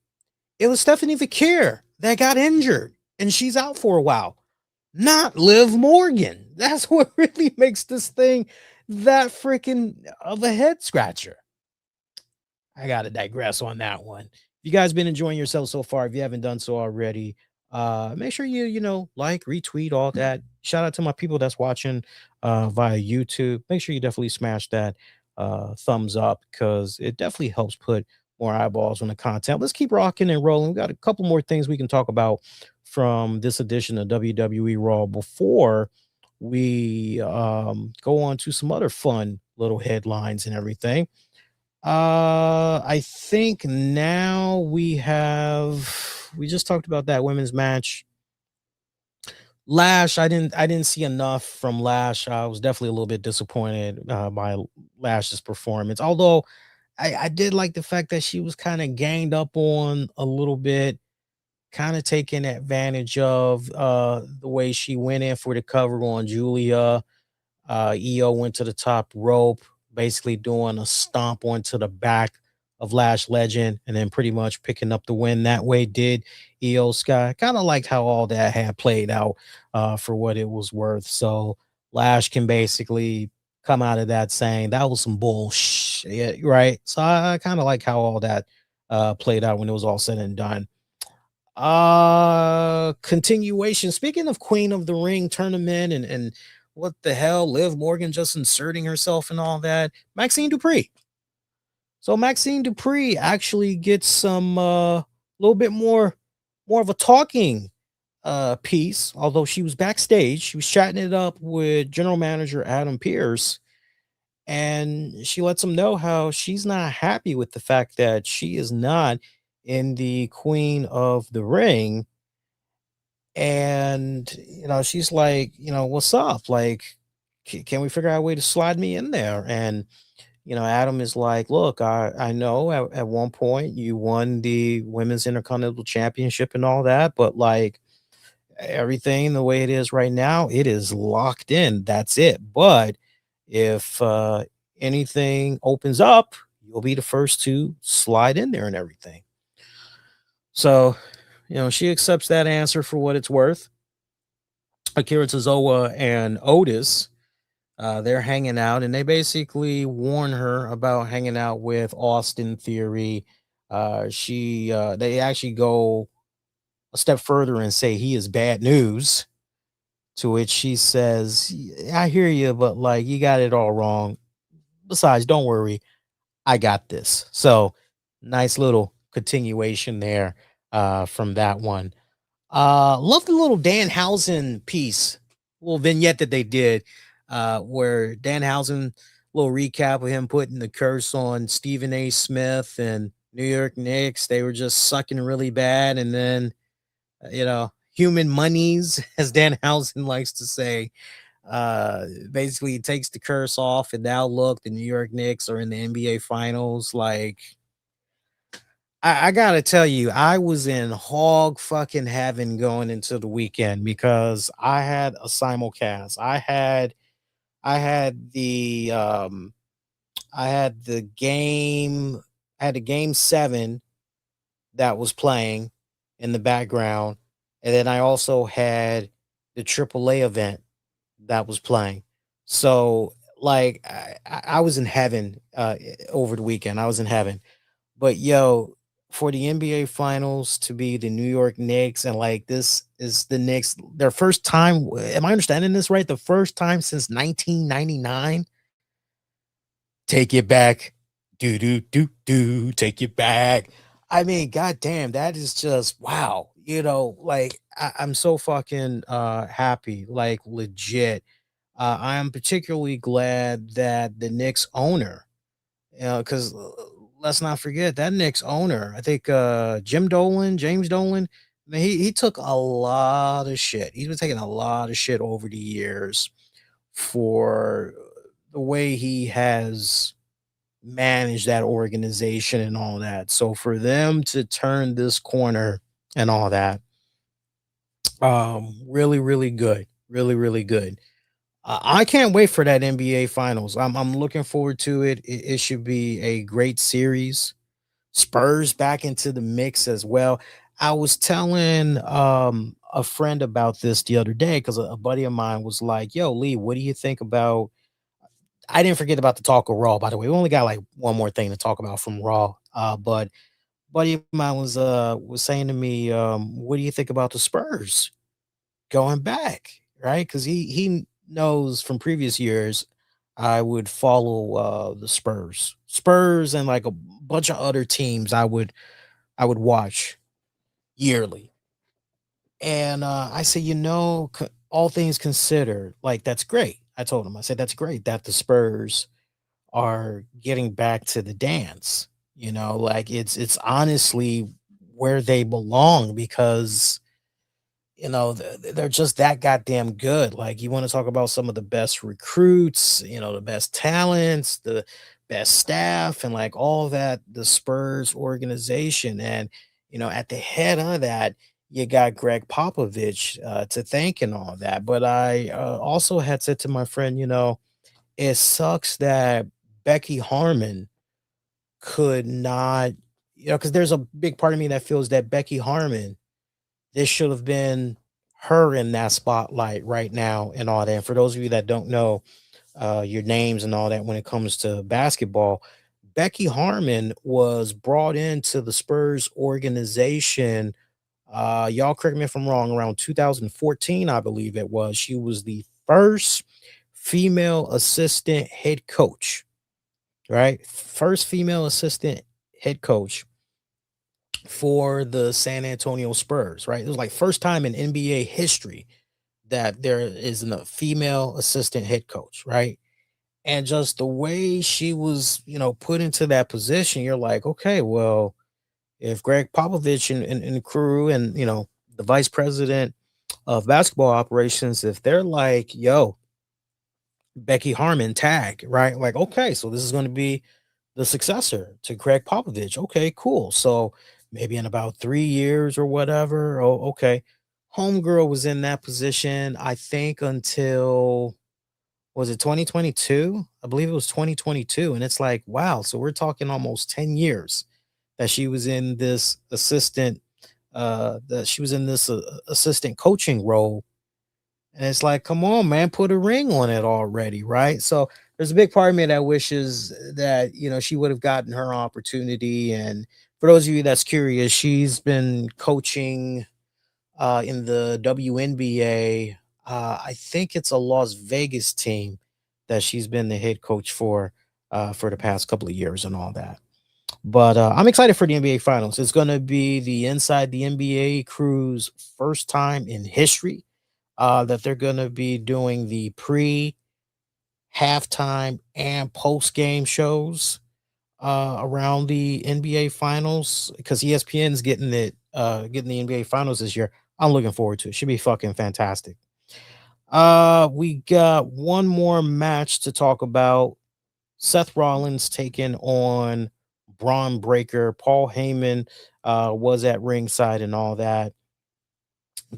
[SPEAKER 1] it was Stephanie Vakir that got injured and she's out for a while, not Liv Morgan. That's what really makes this thing that freaking of a head scratcher. I gotta digress on that one. If you guys been enjoying yourself so far, if you haven't done so already, make sure you like, retweet, all that. Shout out to my people that's watching via YouTube. Make sure you definitely smash that thumbs up, because it definitely helps put more eyeballs on the content. Let's keep rocking and rolling. We got a couple more things we can talk about from this edition of WWE Raw before we go on to some other fun little headlines and everything. I think now we just talked about that women's match. Lash, I didn't see enough from Lash. I was definitely a little bit disappointed by Lash's performance. Although I did like the fact that she was kind of ganged up on a little bit, kind of taking advantage of the way she went in for the cover on Julia. EO went to the top rope, basically doing a stomp onto the back of Lash Legend, and then pretty much picking up the win that way. Did EO Sky. Kind of liked how all that had played out for what it was worth. So Lash can basically come out of that saying that was some bullshit, right? So I kind of like how all that played out when it was all said and done. Continuation. Speaking of Queen of the Ring tournament and what the hell, Liv Morgan just inserting herself and all that. Maxine Dupree. So Maxine Dupree actually gets some little bit more of a talking piece, although she was backstage. She was chatting it up with general manager Adam Pearce, and she lets him know how she's not happy with the fact that she is not in the Queen of the Ring. And she's like, what's up, like, can we figure out a way to slide me in there? And Adam is like, look, I know at one point you won the women's intercontinental championship and all that, but like, everything the way it is right now, it is locked in. That's it. But if anything opens up, you'll be the first to slide in there and everything. So she accepts that answer for what it's worth. Akira Tozawa and Otis, they're hanging out, and they basically warn her about hanging out with Austin Theory. They actually go a step further and say he is bad news, to which she says, I hear you, but like, you got it all wrong. Besides, don't worry, I got this. So nice little continuation there from that one. Love the little Danhausen piece, little vignette that they did, where Danhausen little recap of him putting the curse on Stephen A. Smith and New York Knicks. They were just sucking really bad, and then human monies, as Dan Housen likes to say, basically it takes the curse off, and now look, the New York Knicks are in the NBA Finals. Like, I gotta tell you, I was in hog fucking heaven going into the weekend because I had a simulcast. I had the I had the game I had a game 7 that was playing in the background, and then I also had the AAA event that was playing. So, like, I was in heaven over the weekend. I was in heaven. But yo, for the NBA Finals to be the New York Knicks, and like this is the Knicks, their first time. Am I understanding this right? The first time since 1999. Take it back. Do do do do. Take it back. I mean, goddamn, that is just wow. Like I'm so fucking happy, like legit. I am particularly glad that the Knicks owner, because let's not forget that Knicks owner. I think James Dolan. I mean, he took a lot of shit. He's been taking a lot of shit over the years for the way he has managed that organization and all that. So for them to turn this corner and all that, really, really good, really, really good. I can't wait for that NBA Finals. I'm looking forward to it. It should be a great series. Spurs back into the mix as well. I was telling a friend about this the other day because a buddy of mine was like, "Yo, Lee, what do you think about?" I didn't forget about the talk of Raw, by the way. We only got like one more thing to talk about from Raw. But buddy of mine was saying to me, "What do you think about the Spurs going back?" Right? Because he knows from previous years I would follow the Spurs, and like a bunch of other teams I would watch yearly. And I said, all things considered, like that's great. I told him, I said that's great that the Spurs are getting back to the dance. Like it's honestly where they belong because they're just that goddamn good. Like, you want to talk about some of the best recruits, the best talents, the best staff, and like all that, the Spurs organization. And, at the head of that, you got Greg Popovich to thank and all that. But I also had said to my friend, it sucks that Becky Harmon could not, because there's a big part of me that feels that Becky Harmon, this should have been her in that spotlight right now and all that. And for those of you that don't know your names and all that when it comes to basketball, Becky Harmon was brought into the Spurs organization. Y'all correct me if I'm wrong, around 2014, I believe it was. She was the first female assistant head coach, right? First female assistant head coach for the San Antonio Spurs, right? It was like first time in NBA history that there is a female assistant head coach, right? And just the way she was, put into that position, you're like, okay, well, if Greg Popovich and the crew and, the vice president of basketball operations, if they're like, yo, Becky Harmon tag, right? Like, okay, so this is going to be the successor to Greg Popovich. Okay, cool. So maybe in about 3 years or whatever. Oh, okay. Homegirl was in that position, I think, until was it 2022? I believe it was 2022. And it's like, wow. So we're talking almost 10 years that she was in this assistant coaching role. And it's like, come on, man, put a ring on it already, right? So there's a big part of me that wishes that, she would have gotten her opportunity. And for those of you that's curious, she's been coaching in the WNBA. I think it's a Las Vegas team that she's been the head coach for the past couple of years and all that. But I'm excited for the NBA Finals. It's going to be the Inside the NBA crew's first time in history that they're going to be doing the pre halftime and post game shows around the NBA finals because ESPN's getting the NBA finals this year. I'm looking forward to it. Should be fucking fantastic. We got one more match to talk about. Seth Rollins taking on Bron Breakker. Paul Heyman was at ringside and all that.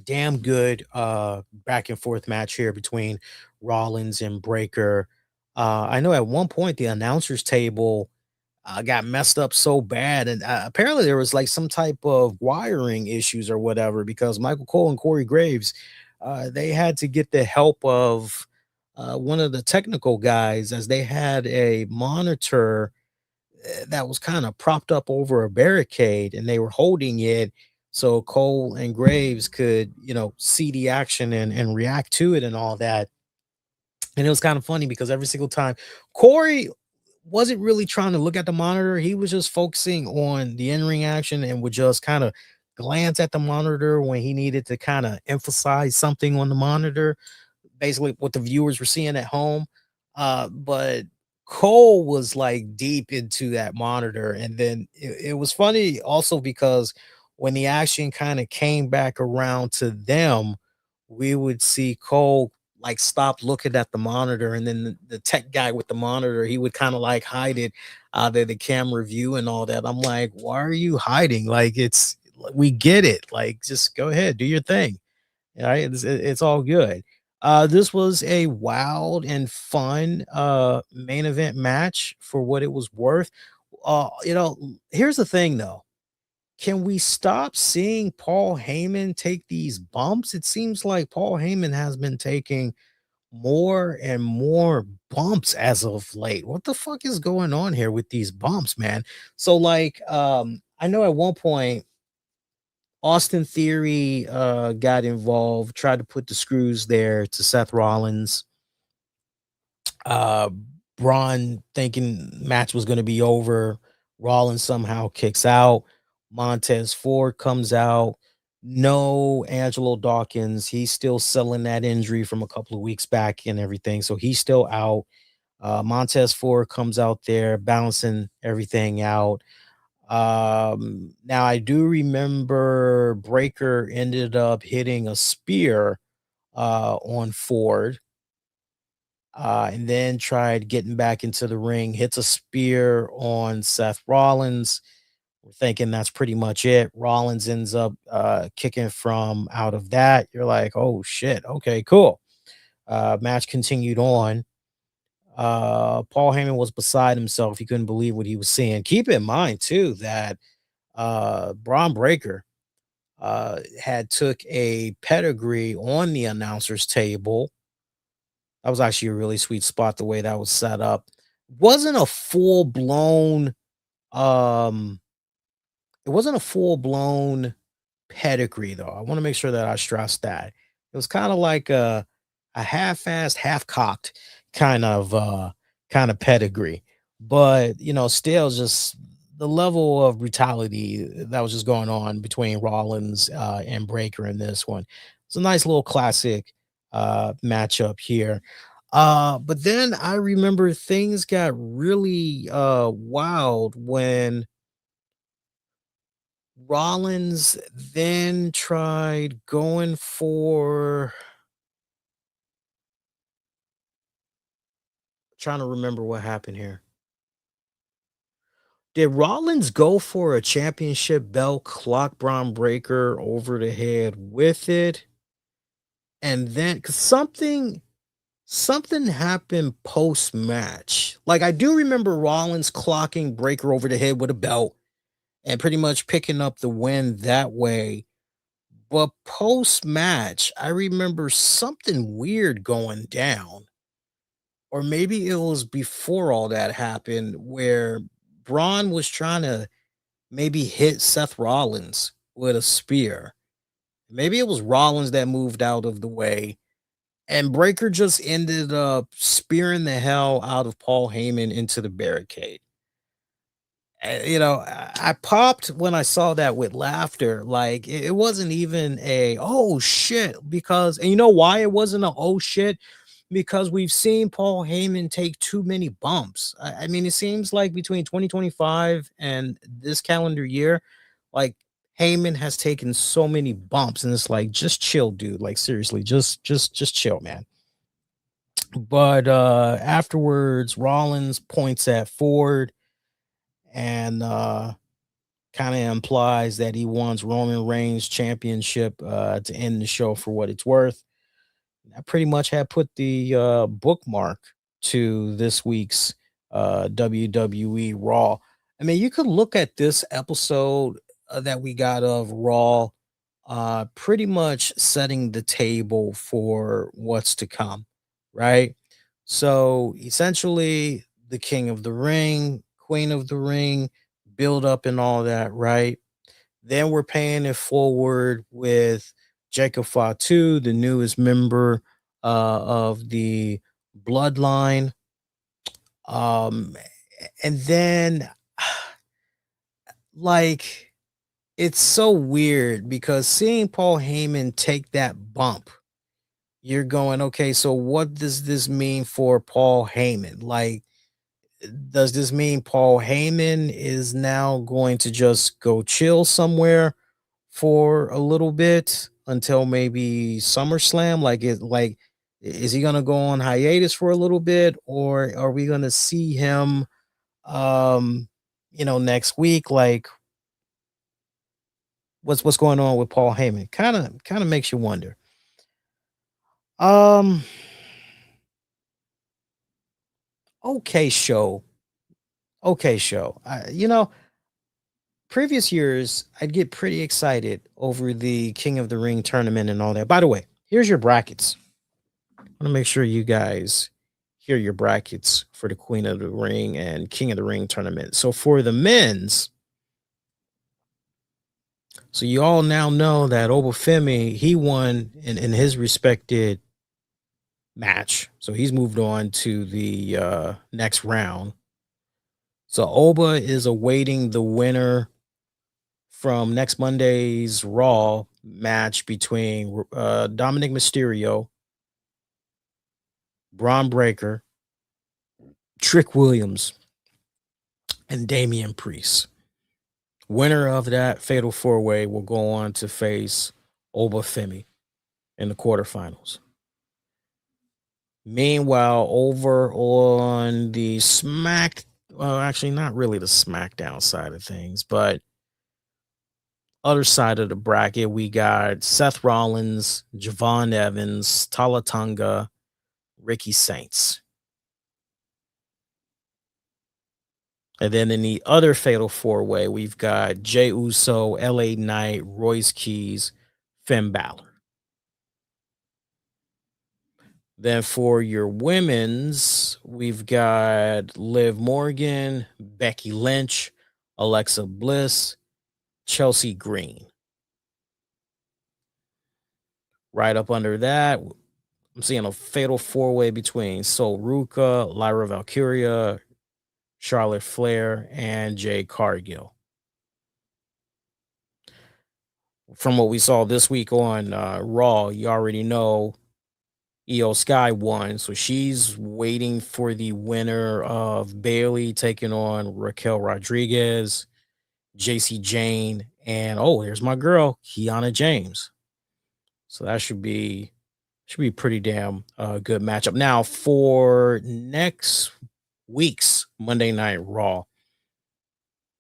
[SPEAKER 1] Damn good back and forth match here between Rollins and Breakker. I know at one point the announcers table got messed up so bad, and apparently there was like some type of wiring issues or whatever because Michael Cole and Corey Graves they had to get the help of one of the technical guys as they had a monitor that was kind of propped up over a barricade and they were holding it so Cole and Graves could, see the action and react to it and all that. And it was kind of funny because every single time Corey wasn't really trying to look at the monitor, he was just focusing on the in-ring action and would just kind of glance at the monitor when he needed to kind of emphasize something on the monitor, basically what the viewers were seeing at home. But Cole was like deep into that monitor. And then it was funny also because when the action kind of came back around to them, we would see Cole like stop looking at the monitor, and then the tech guy with the monitor, he would kind of like hide it out of the camera view and all that. I'm like, why are you hiding? Like, we get it. Like, just go ahead, do your thing. All right, it's all good. This was a wild and fun main event match for what it was worth. Here's the thing though. Can we stop seeing Paul Heyman take these bumps? It seems like Paul Heyman has been taking more and more bumps as of late. What the fuck is going on here with these bumps, man? So like I know at one point Austin Theory got involved, tried to put the screws there to Seth Rollins. Uh Braun thinking match was going to be over. Rollins somehow kicks out. Montez Ford comes out. No Angelo Dawkins. He's still selling that injury from a couple of weeks back and everything. So he's still out. Montez Ford comes out there balancing everything out. Now I do remember Breaker ended up hitting a spear on Ford, and then tried getting back into the ring, hits a spear on Seth Rollins. We're thinking that's pretty much it. Rollins ends up kicking from out of that. You're like, oh shit, okay, cool. Match continued on. Paul Heyman was beside himself. He couldn't believe what he was seeing. Keep in mind too that Bron Breakker had took a pedigree on the announcers table. That was actually a really sweet spot the way that was set up. Wasn't a full blown um it wasn't a full blown pedigree though. I want to make sure that I stress that. It was kind of like a half-assed, half-cocked kind of pedigree. But still just the level of brutality that was just going on between Rollins and Breaker in this one. It's a nice little classic matchup here. But then I remember things got really wild when Rollins then tried going for trying to remember what happened here. Did Rollins go for a championship belt, clock Bron Breakker over the head with it? And then because something happened post match. Like I do remember Rollins clocking Breakker over the head with a belt and pretty much picking up the win that way. But post match, I remember something weird going down. Or maybe it was before all that happened where Braun was trying to maybe hit Seth Rollins with a spear. Maybe it was Rollins that moved out of the way, and Breaker just ended up spearing the hell out of Paul Heyman into the barricade. I popped when I saw that with laughter. Like it wasn't even a oh shit because, and you know why it wasn't a oh shit? because we've seen Paul Heyman take too many bumps. I mean, it seems like between 2025 and this calendar year, like Heyman has taken so many bumps, and it's like, just chill, dude. Like seriously, just chill, man. But afterwards, Rollins points at Ford and kind of implies that he wants Roman Reigns championship to end the show for what it's worth. I pretty much had put the bookmark to this week's WWE Raw. I mean, you could look at this episode that we got of Raw, pretty much setting the table for what's to come, right? So essentially, the King of the Ring, Queen of the Ring, build up and all that, right? Then we're paying it forward with Jacob Fatu, the newest member of the Bloodline. Um, and then, like, it's so weird because seeing Paul Heyman take that bump, you're going, okay, so what does this mean for Paul Heyman? Like, does this mean Paul Heyman is now going to just go chill somewhere for a little bit until maybe SummerSlam? Is he gonna go on hiatus for a little bit, or are we gonna see him next week? Like what's going on with Paul Heyman? Kind of makes you wonder. Um okay show. Okay show. Previous years I'd get pretty excited over the King of the Ring tournament and all that. By the way, here's your brackets. I want to make sure you guys hear your brackets for the Queen of the Ring and King of the Ring tournament. So for the men's, so you all now know that Femi, he won in his respected match. So he's moved on to the next round. So Oba is awaiting the winner from next Monday's Raw match between Dominic Mysterio, Bron Breakker, Trick Williams, and Damian Priest. Winner of that fatal four-way will go on to face Oba Femi in the quarterfinals. Meanwhile, over on the actually not really the SmackDown side of things, but other side of the bracket, we got Seth Rollins, Javon Evans, Tala Tonga, Ricky Saints. And then in the other fatal four-way, we've got Jey Uso, LA Knight, Royce Keys, Finn Balor. Then for your women's, we've got Liv Morgan, Becky Lynch, Alexa Bliss, Chelsea Green. Right up under that, I'm seeing a fatal four-way between Sol Ruka, Lyra Valkyria, Charlotte Flair, and Jade Cargill. From what we saw this week on Raw, you already know Io Sky won, so she's waiting for the winner of Bailey taking on Raquel Rodriguez, JC Jane, and here's my girl, Kiana James. So that should be pretty damn good matchup. Now for next week's Monday Night Raw,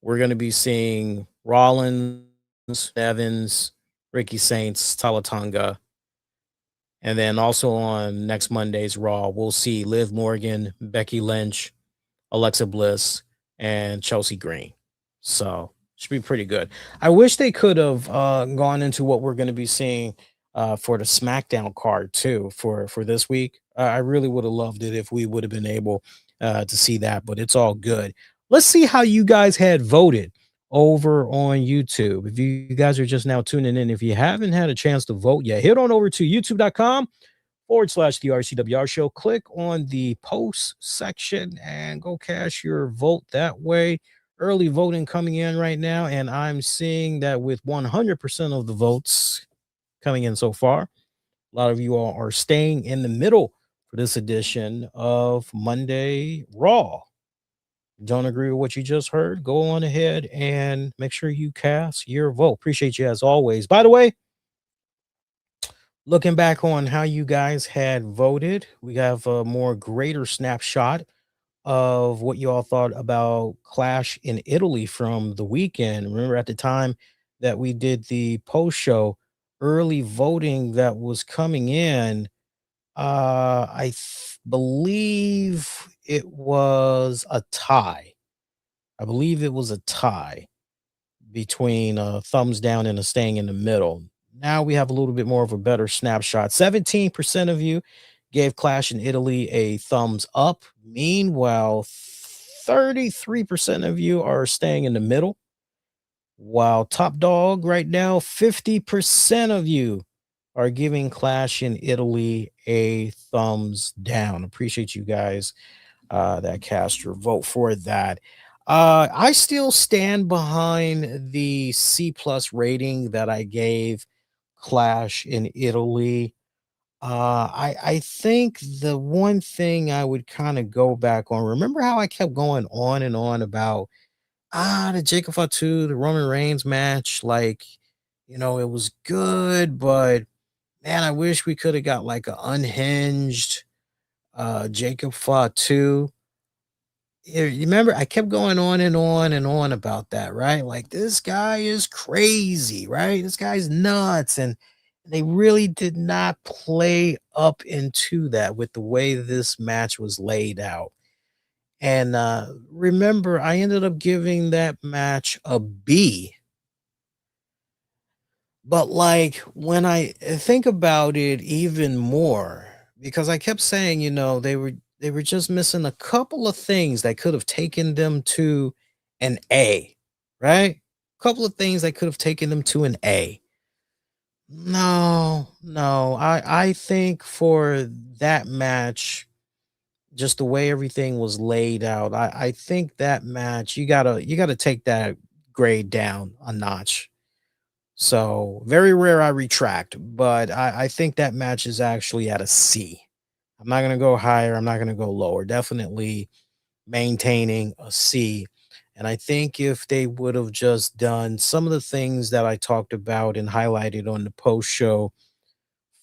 [SPEAKER 1] we're going to be seeing Rollins, Evans, Ricky Saints, Tala Tonga. And then also on next Monday's Raw, we'll see Liv Morgan, Becky Lynch, Alexa Bliss, and Chelsea Green. So should be pretty good. I wish they could have gone into what we're going to be seeing for the SmackDown card too for this week. I really would have loved it if we would have been able to see that, but it's all good. Let's see how you guys had voted over on YouTube. If you guys are just now tuning in, if you haven't had a chance to vote yet, head on over to youtube.com/the RCWR show. Click on the post section and go cast your vote that way. Early voting coming in right now, and I'm seeing that with 100% of the votes coming in so far, a lot of you all are staying in the middle for this edition of Monday Raw. Don't agree with what you just heard? Go on ahead and make sure you cast your vote. Appreciate you as always. By the way, looking back on how you guys had voted, we have a more greater snapshot of what you all thought about Clash in Italy from the weekend. Remember at the time that we did the post show, early voting that was coming in, believe it was a tie. I believe it was a tie between a thumbs down and a staying in the middle. Now we have a little bit more of a better snapshot. 17% of you gave Clash in Italy a thumbs up. Meanwhile, 33% of you are staying in the middle. While top dog right now, 50% of you are giving Clash in Italy a thumbs down. Appreciate you guys that cast your vote for that. I still stand behind the C plus rating that I gave Clash in Italy. I think the one thing I would kind of go back on. Remember how I kept going on and on about the Jacob Fatu, the Roman Reigns match? Like, it was good, but man, I wish we could have got like an unhinged Jacob Fatu. You remember I kept going on and on and on about that, right? Like this guy is crazy, right? This guy's nuts. And they really did not play up into that with the way this match was laid out. And remember, I ended up giving that match a B. But like when I think about it even more, because I kept saying, they were just missing a couple of things that could have taken them to an A, right? A couple of things that could have taken them to an A. No. I think for that match, just the way everything was laid out, I think that match you gotta take that grade down a notch. So very rare I retract, but I think that match is actually at a C. I'm not gonna go higher, I'm not gonna go lower. Definitely maintaining a C. And I think if they would have just done some of the things that I talked about and highlighted on the post show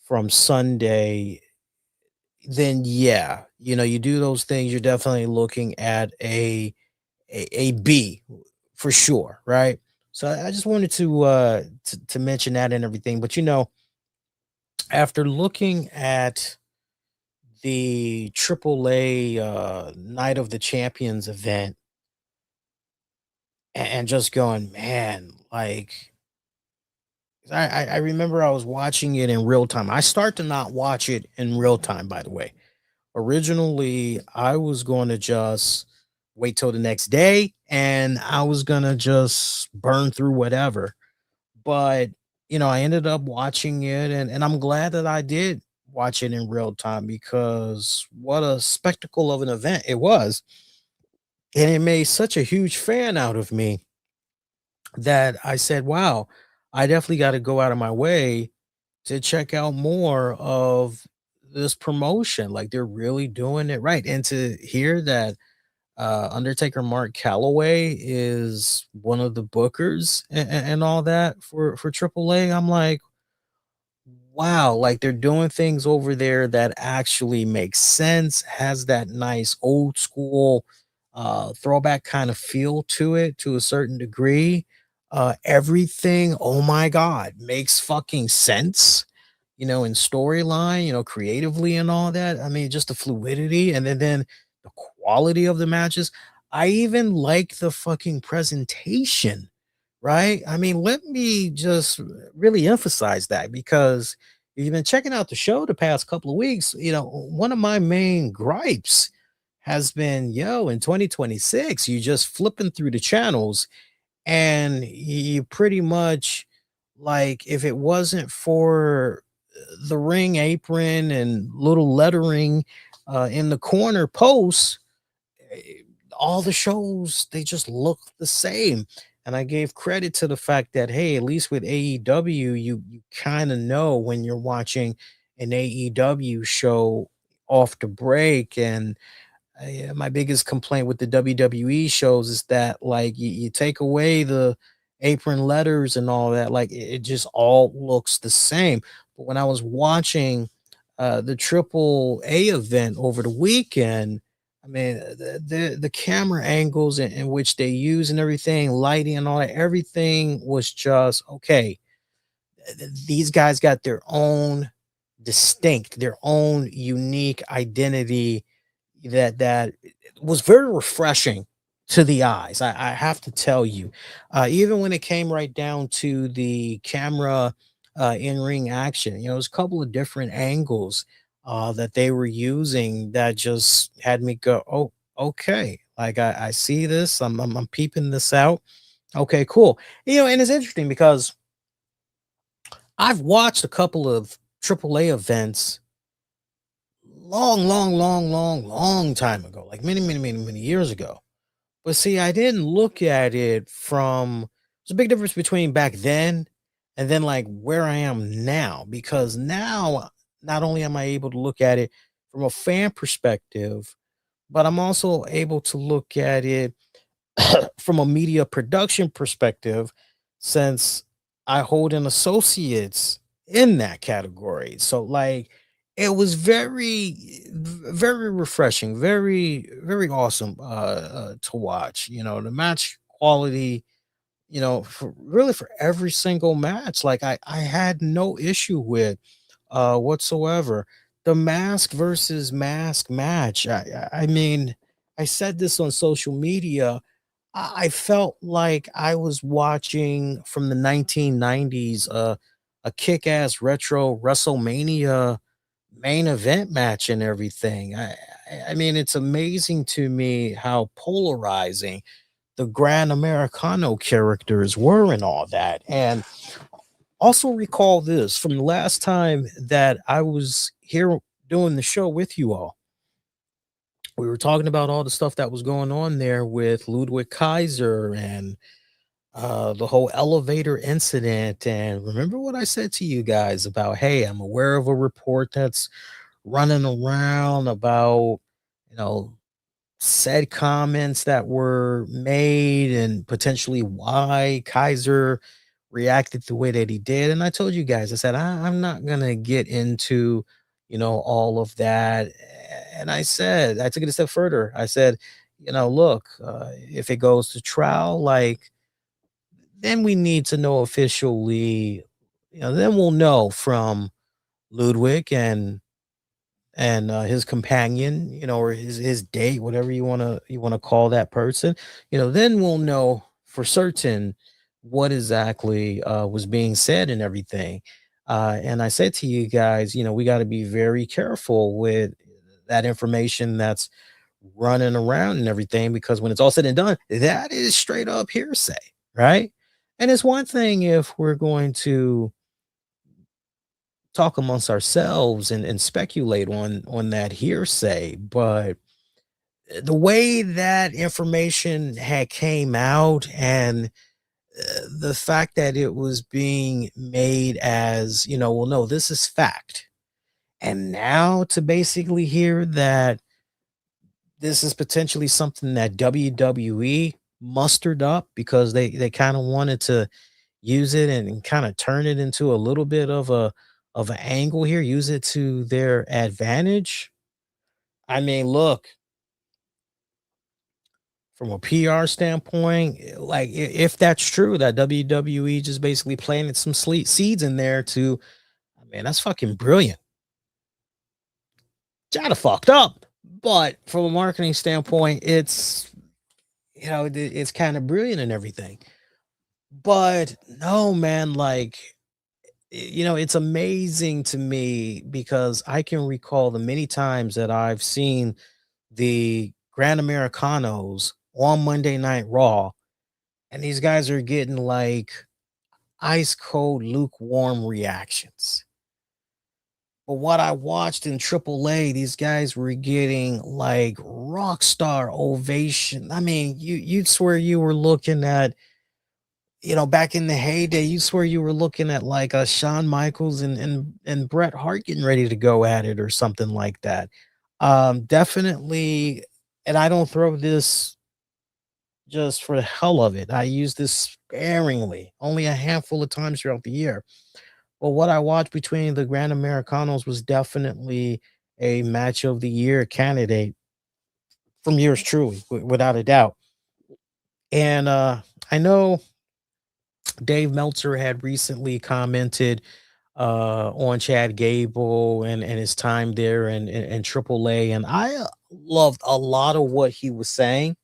[SPEAKER 1] from Sunday, then yeah, you do those things, you're definitely looking at a B for sure, right? So I just wanted to mention that and everything. But after looking at the AAA Night of the Champions event and just going, man, like I remember I was watching it in real time. I start to not watch it in real time, by the way. Originally, I was going to just wait till the next day and I was going to just burn through whatever. But, I ended up watching it and I'm glad that I did watch it in real time because what a spectacle of an event it was. And it made such a huge fan out of me that I said, wow, I definitely got to go out of my way to check out more of this promotion. Like they're really doing it right. And to hear that Undertaker Mark Calloway is one of the bookers and all that for AAA, I'm like, wow, like they're doing things over there that actually makes sense, has that nice old school throwback kind of feel to it to a certain degree. Everything, oh my god, makes fucking sense, in storyline, creatively and all that. I mean, just the fluidity and then the quality of the matches. I even like the fucking presentation, right? I mean, let me just really emphasize that because if you've been checking out the show the past couple of weeks, one of my main gripes has been, in 2026, you just flipping through the channels and you pretty much like if it wasn't for the ring apron and little lettering in the corner posts, eh, all the shows they just look the same. And I gave credit to the fact that hey, at least with AEW, you kind of know when you're watching an AEW show off the break. And my biggest complaint with the WWE shows is that like you take away the apron letters and all that, like it just all looks the same. But when I was watching the Triple A event over the weekend, I mean the camera angles in which they use and everything, lighting and all that, everything was just okay. These guys got their own distinct, their own unique identity that was very refreshing to the eyes. I have to tell you, even when it came right down to the camera in ring action, there's a couple of different angles that they were using that just had me go, oh, okay. Like I see this, I'm peeping this out. Okay, cool. And it's interesting because I've watched a couple of AAA events long, long, long, long, long time ago, like many, many, many, many years ago. But see, I didn't look at it from there's a big difference between back then and then like where I am now, because now not only am I able to look at it from a fan perspective, but I'm also able to look at it from a media production perspective, since I hold an associates in that category. So like it was very refreshing, very awesome to watch. The match quality, for every single match, like I had no issue with whatsoever. The mask versus mask match. I mean, I said this on social media. I felt like I was watching from the 1990s a kick-ass retro WrestleMania main event match and everything. I mean, it's amazing to me how polarizing the Grand Americano characters were and all that. And also recall this from the last time that I was here doing the show with you all. We were talking about all the stuff that was going on there with Ludwig Kaiser and the whole elevator incident. And remember what I said to you guys about, hey, I'm aware of a report that's running around about, you know, said comments that were made and potentially why Kaiser reacted the way that he did. And I told you guys, I said, I'm not going to get into, all of that. And I said, I took it a step further. I said, look, if it goes to trial, like, then we need to know officially, then we'll know from Ludwig and his companion, or his date, whatever you want to call that person, then we'll know for certain what exactly was being said and everything. And I said to you guys, we got to be very careful with that information that's running around and everything, because when it's all said and done, that is straight up hearsay, right? And it's one thing if we're going to talk amongst ourselves and speculate on that hearsay, but the way that information had came out, and the fact that it was being made as, well, no, this is fact. And now to basically hear that this is potentially something that WWE mustered up because they kind of wanted to use it and kind of turn it into a little bit of an angle here, use it to their advantage. I mean, look, from a PR standpoint, like if that's true, that WWE just basically planted some seeds in there to, I mean, that's fucking brilliant. Kinda fucked up, but from a marketing standpoint, it's it's kind of brilliant and everything. But no, man, like it's amazing to me because I can recall the many times that I've seen the Grand Americanos on Monday Night Raw, and these guys are getting like ice cold, lukewarm reactions. But what I watched in AAA, these guys were getting like rock star ovation. I mean, you'd swear you were looking at, back in the heyday, you swear you were looking at like a Shawn Michaels and Bret Hart getting ready to go at it or something like that. Definitely, and I don't throw this just for the hell of it. I use this sparingly, only a handful of times throughout the year. But what I watched between the Grand Americanos was definitely a match of the year candidate from yours truly, without a doubt. And I know Dave Meltzer had recently commented on Chad Gable and his time there and AAA, and I loved a lot of what he was saying.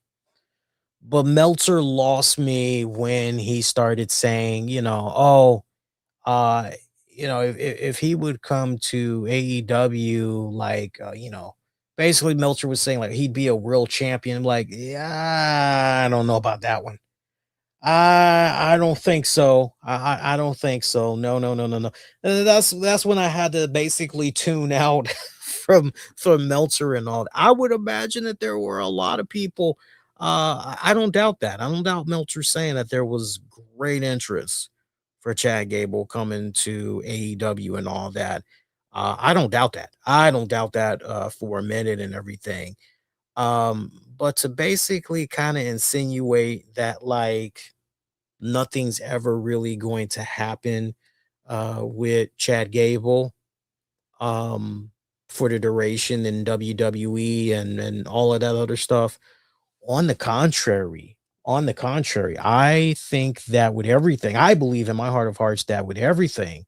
[SPEAKER 1] But Meltzer lost me when he started saying, uh, if he would come to AEW, like, basically Meltzer was saying like he'd be a real champion. Like, yeah, I don't know about that one. I don't think so. I don't think so. No, no, no, no, no. That's when I had to basically tune out from Meltzer and all. I would imagine that there were a lot of people. I don't doubt that. I don't doubt Meltzer saying that there was great interest for Chad Gable coming to AEW and all that. I don't doubt that. I don't doubt that for a minute and everything. But to basically kind of insinuate that like nothing's ever really going to happen with Chad Gable for the duration in WWE and all of that other stuff. On the contrary, I think that with everything, I believe in my heart of hearts that with everything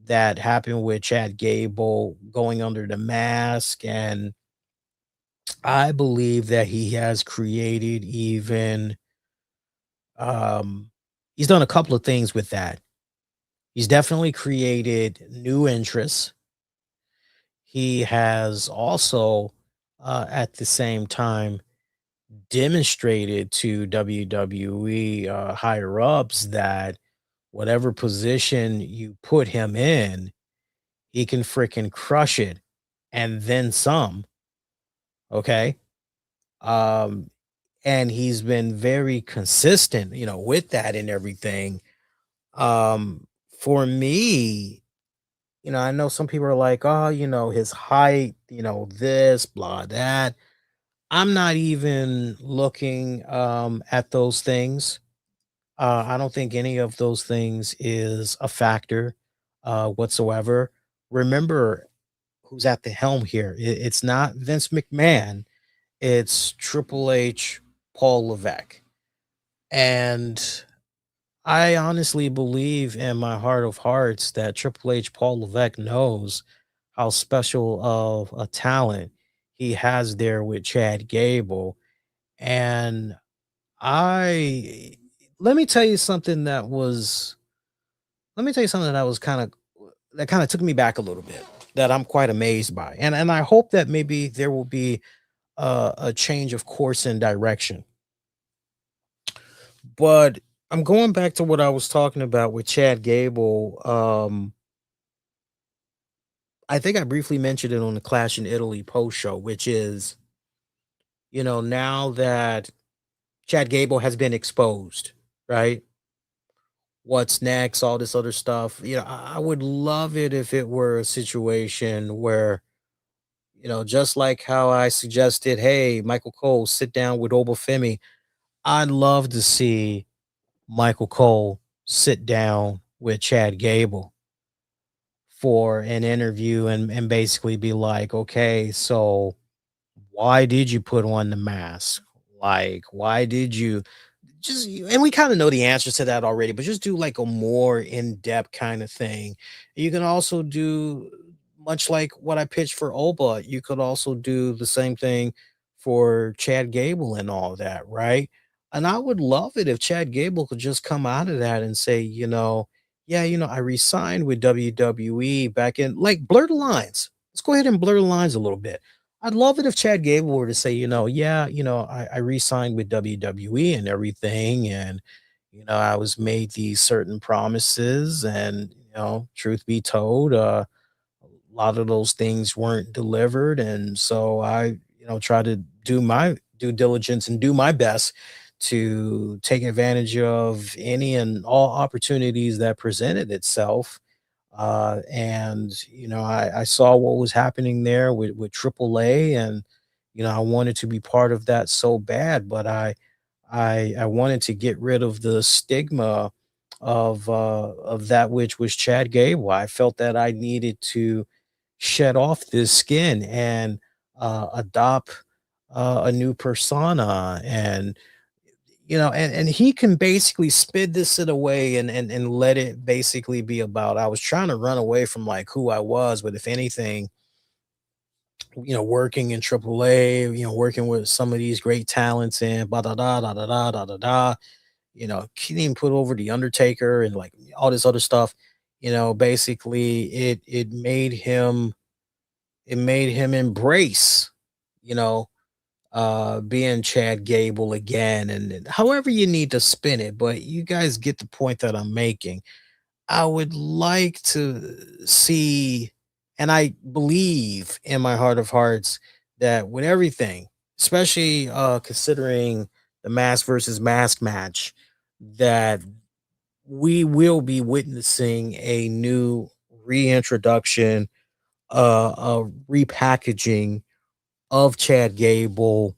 [SPEAKER 1] that happened with Chad Gable going under the mask, and I believe that he has created even he's done a couple of things with that. He's definitely created new interests. He has also, at the same time, demonstrated to WWE higher ups that whatever position you put him in, he can freaking crush it and then some. Okay. Um, and he's been very consistent, with that and everything. For me, I know some people are like, oh, his height, this, blah, that. I'm not even looking at those things. I don't think any of those things is a factor whatsoever. Remember who's at the helm here. It's not Vince McMahon, it's Triple H, Paul Levesque. And I honestly believe in my heart of hearts that Triple H, Paul Levesque knows how special of a talent he has there with Chad Gable. And I let me tell you something that was let me tell you something that was kind of took me back a little bit that I'm quite amazed by. And I hope that maybe there will be a change of course and direction. But I'm going back to what I was talking about with Chad Gable. I think I briefly mentioned it on the Clash in Italy post show, which is, now that Chad Gable has been exposed, right? What's next, all this other stuff. I would love it if it were a situation where, just like how I suggested, hey, Michael Cole, sit down with Femi. I'd love to see Michael Cole sit down with Chad Gable for an interview and basically be like, okay, so why did you put on the mask? Like, why did you and we kind of know the answers to that already, but just do like a more in-depth kind of thing. You can also do much like what I pitched for Oba, you could also do the same thing for Chad Gable and all that, right? And I would love it if Chad Gable could just come out of that and say, yeah, I resigned with WWE back in like blur the lines. Let's go ahead and blur the lines a little bit. I'd love it if Chad Gable were to say, yeah, I re-signed with WWE and everything, and I was made these certain promises, and truth be told, a lot of those things weren't delivered, and so I, try to do my due diligence and do my best to take advantage of any and all opportunities that presented itself And I saw what was happening there with AAA, and I wanted to be part of that so bad, but I wanted to get rid of the stigma of that which was Chad Gable. I felt that I needed to shed off this skin and adopt a new persona, and and he can basically spit this in a way and let it basically be about, I was trying to run away from like who I was, but if anything, working in AAA, working with some of these great talents and ba da da da da da da da da, can even put over the Undertaker and like all this other stuff. Basically it made him embrace, you know, being Chad Gable again, and however you need to spin it, but you guys get the point that I'm making. I would like to see, and I believe in my heart of hearts that with everything, especially considering the mask versus mask match, that we will be witnessing a new reintroduction, a repackaging of Chad Gable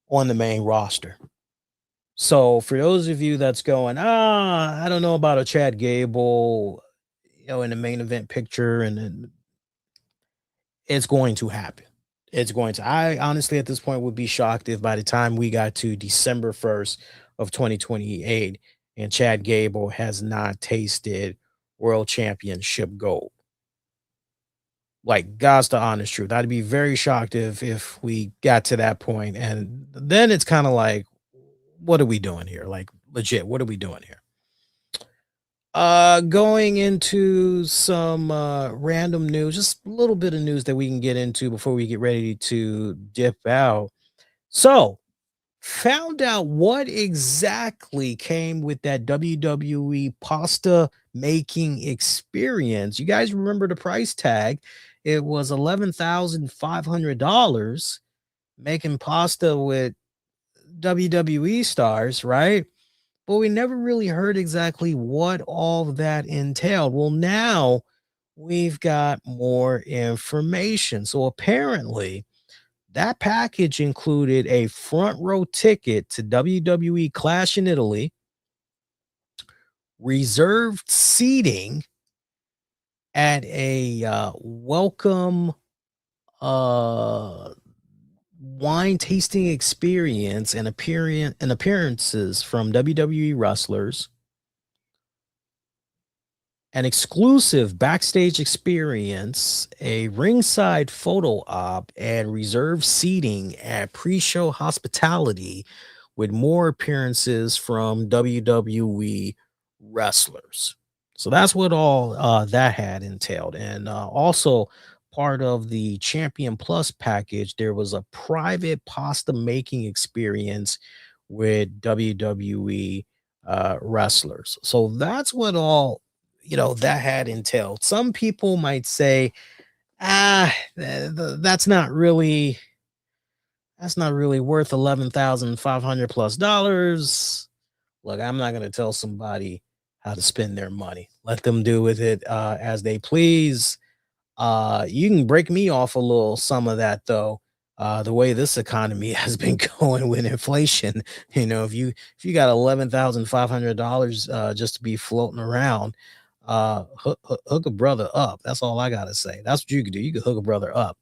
[SPEAKER 1] on the main roster. So for those of you that's going, I don't know about a Chad Gable, in the main event picture, and then it's going to happen. It's going to. I honestly, at this point, would be shocked if by the time we got to December 1st of 2028 and Chad Gable has not tasted World Championship gold. Like, God's the honest truth. I'd be very shocked if we got to that point, and then it's kind of like, what are we doing here? Like, legit, what are we doing here? Going into some random news, just a little bit of news that we can get into before we get ready to dip out. So, found out what exactly came with that WWE pasta making experience. You guys remember the price tag? It was $11,500 making pasta with WWE stars, right? But we never really heard exactly what all that entailed. Well, now we've got more information. So apparently, that package included a front row ticket to WWE Clash in Italy, reserved seating at a welcome uh wine tasting experience and appearances from WWE wrestlers, an exclusive backstage experience, a ringside photo op, and reserved seating at pre-show hospitality with more appearances from WWE wrestlers. So that's what all that had entailed. And also part of the Champion Plus package, there was a private pasta making experience with WWE wrestlers. So that's what all that had entailed. Some people might say, that's not really worth 11,500 plus dollars. Look, I'm not going to tell somebody how to spend their money. Let them do with it as they please. You can break me off a little some of that though. The way this economy has been going with inflation, if you got $11,500 just to be floating around, hook a brother up. That's all I gotta say. That's what you can do. You can hook a brother up.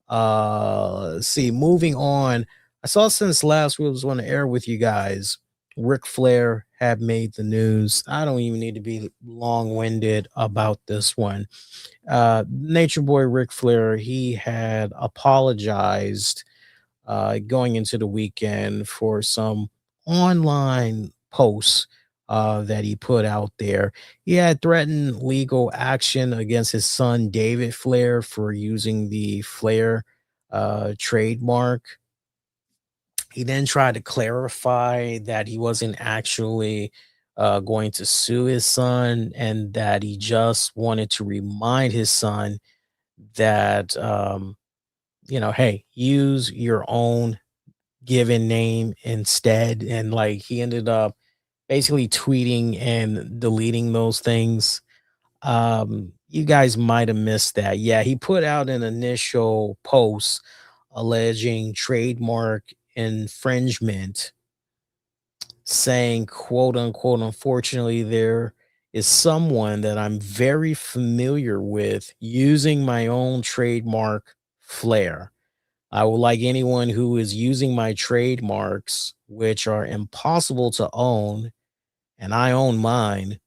[SPEAKER 1] Let's see. Moving on. I saw since last we was on the air with you guys, Ric Flair had made the news. I don't even need to be long-winded about this one. Nature Boy Ric Flair, he had apologized going into the weekend for some online posts that he put out there. He had threatened legal action against his son David Flair for using the Flair trademark. He then tried to clarify that he wasn't actually going to sue his son, and that he just wanted to remind his son that, hey, use your own given name instead. And like he ended up basically tweeting and deleting those things. You guys might have missed that. Yeah, he put out an initial post alleging trademark infringement, saying, quote unquote, unfortunately, there is someone that I'm very familiar with using my own trademark flair. I would like anyone who is using my trademarks, which are impossible to own, and I own mine,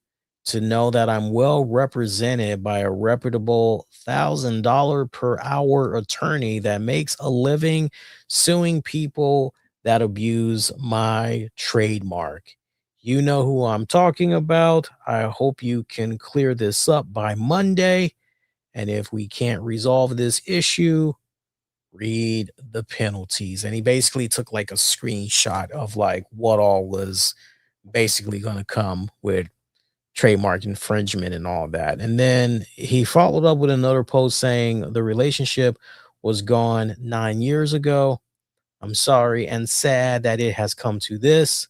[SPEAKER 1] to know that I'm well represented by a reputable $1,000 per hour attorney that makes a living suing people that abuse my trademark. You know who I'm talking about. I hope you can clear this up by Monday. And if we can't resolve this issue, read the penalties. And he basically took like a screenshot of like what all was basically going to come with trademark infringement and all that. And then he followed up with another post saying the relationship was gone 9 years ago. I'm sorry and sad that it has come to this.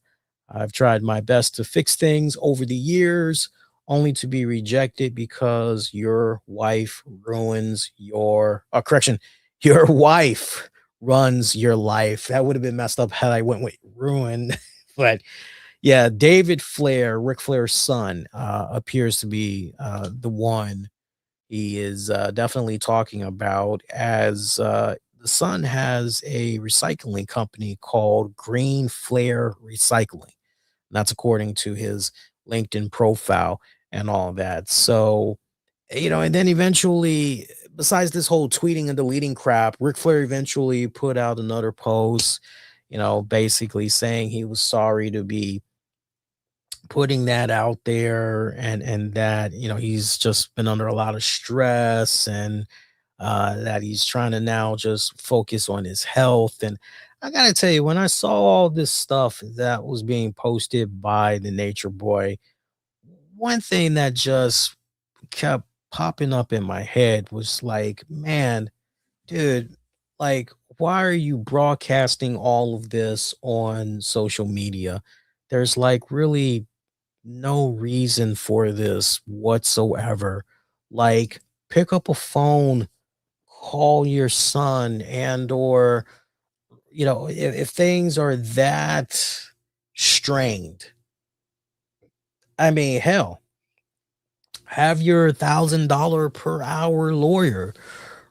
[SPEAKER 1] I've tried my best to fix things over the years, only to be rejected because your wife ruins your, correction, your wife runs your life. That would have been messed up had I went with ruin. But yeah, David Flair, Ric Flair's son, appears to be the one he is definitely talking about, as the son has a recycling company called Green Flair Recycling. That's according to his LinkedIn profile and all that. So, and then eventually, besides this whole tweeting and deleting crap, Ric Flair eventually put out another post, basically saying he was sorry to be putting that out there, and that he's just been under a lot of stress, and that he's trying to now just focus on his health. And I gotta tell you, when I saw all this stuff that was being posted by the Nature Boy, one thing that just kept popping up in my head was like, man, dude, like, why are you broadcasting all of this on social media? There's like really no reason for this whatsoever. Like, pick up a phone, call your son, and or if things are that strained, I mean, hell, have your $1,000 per hour lawyer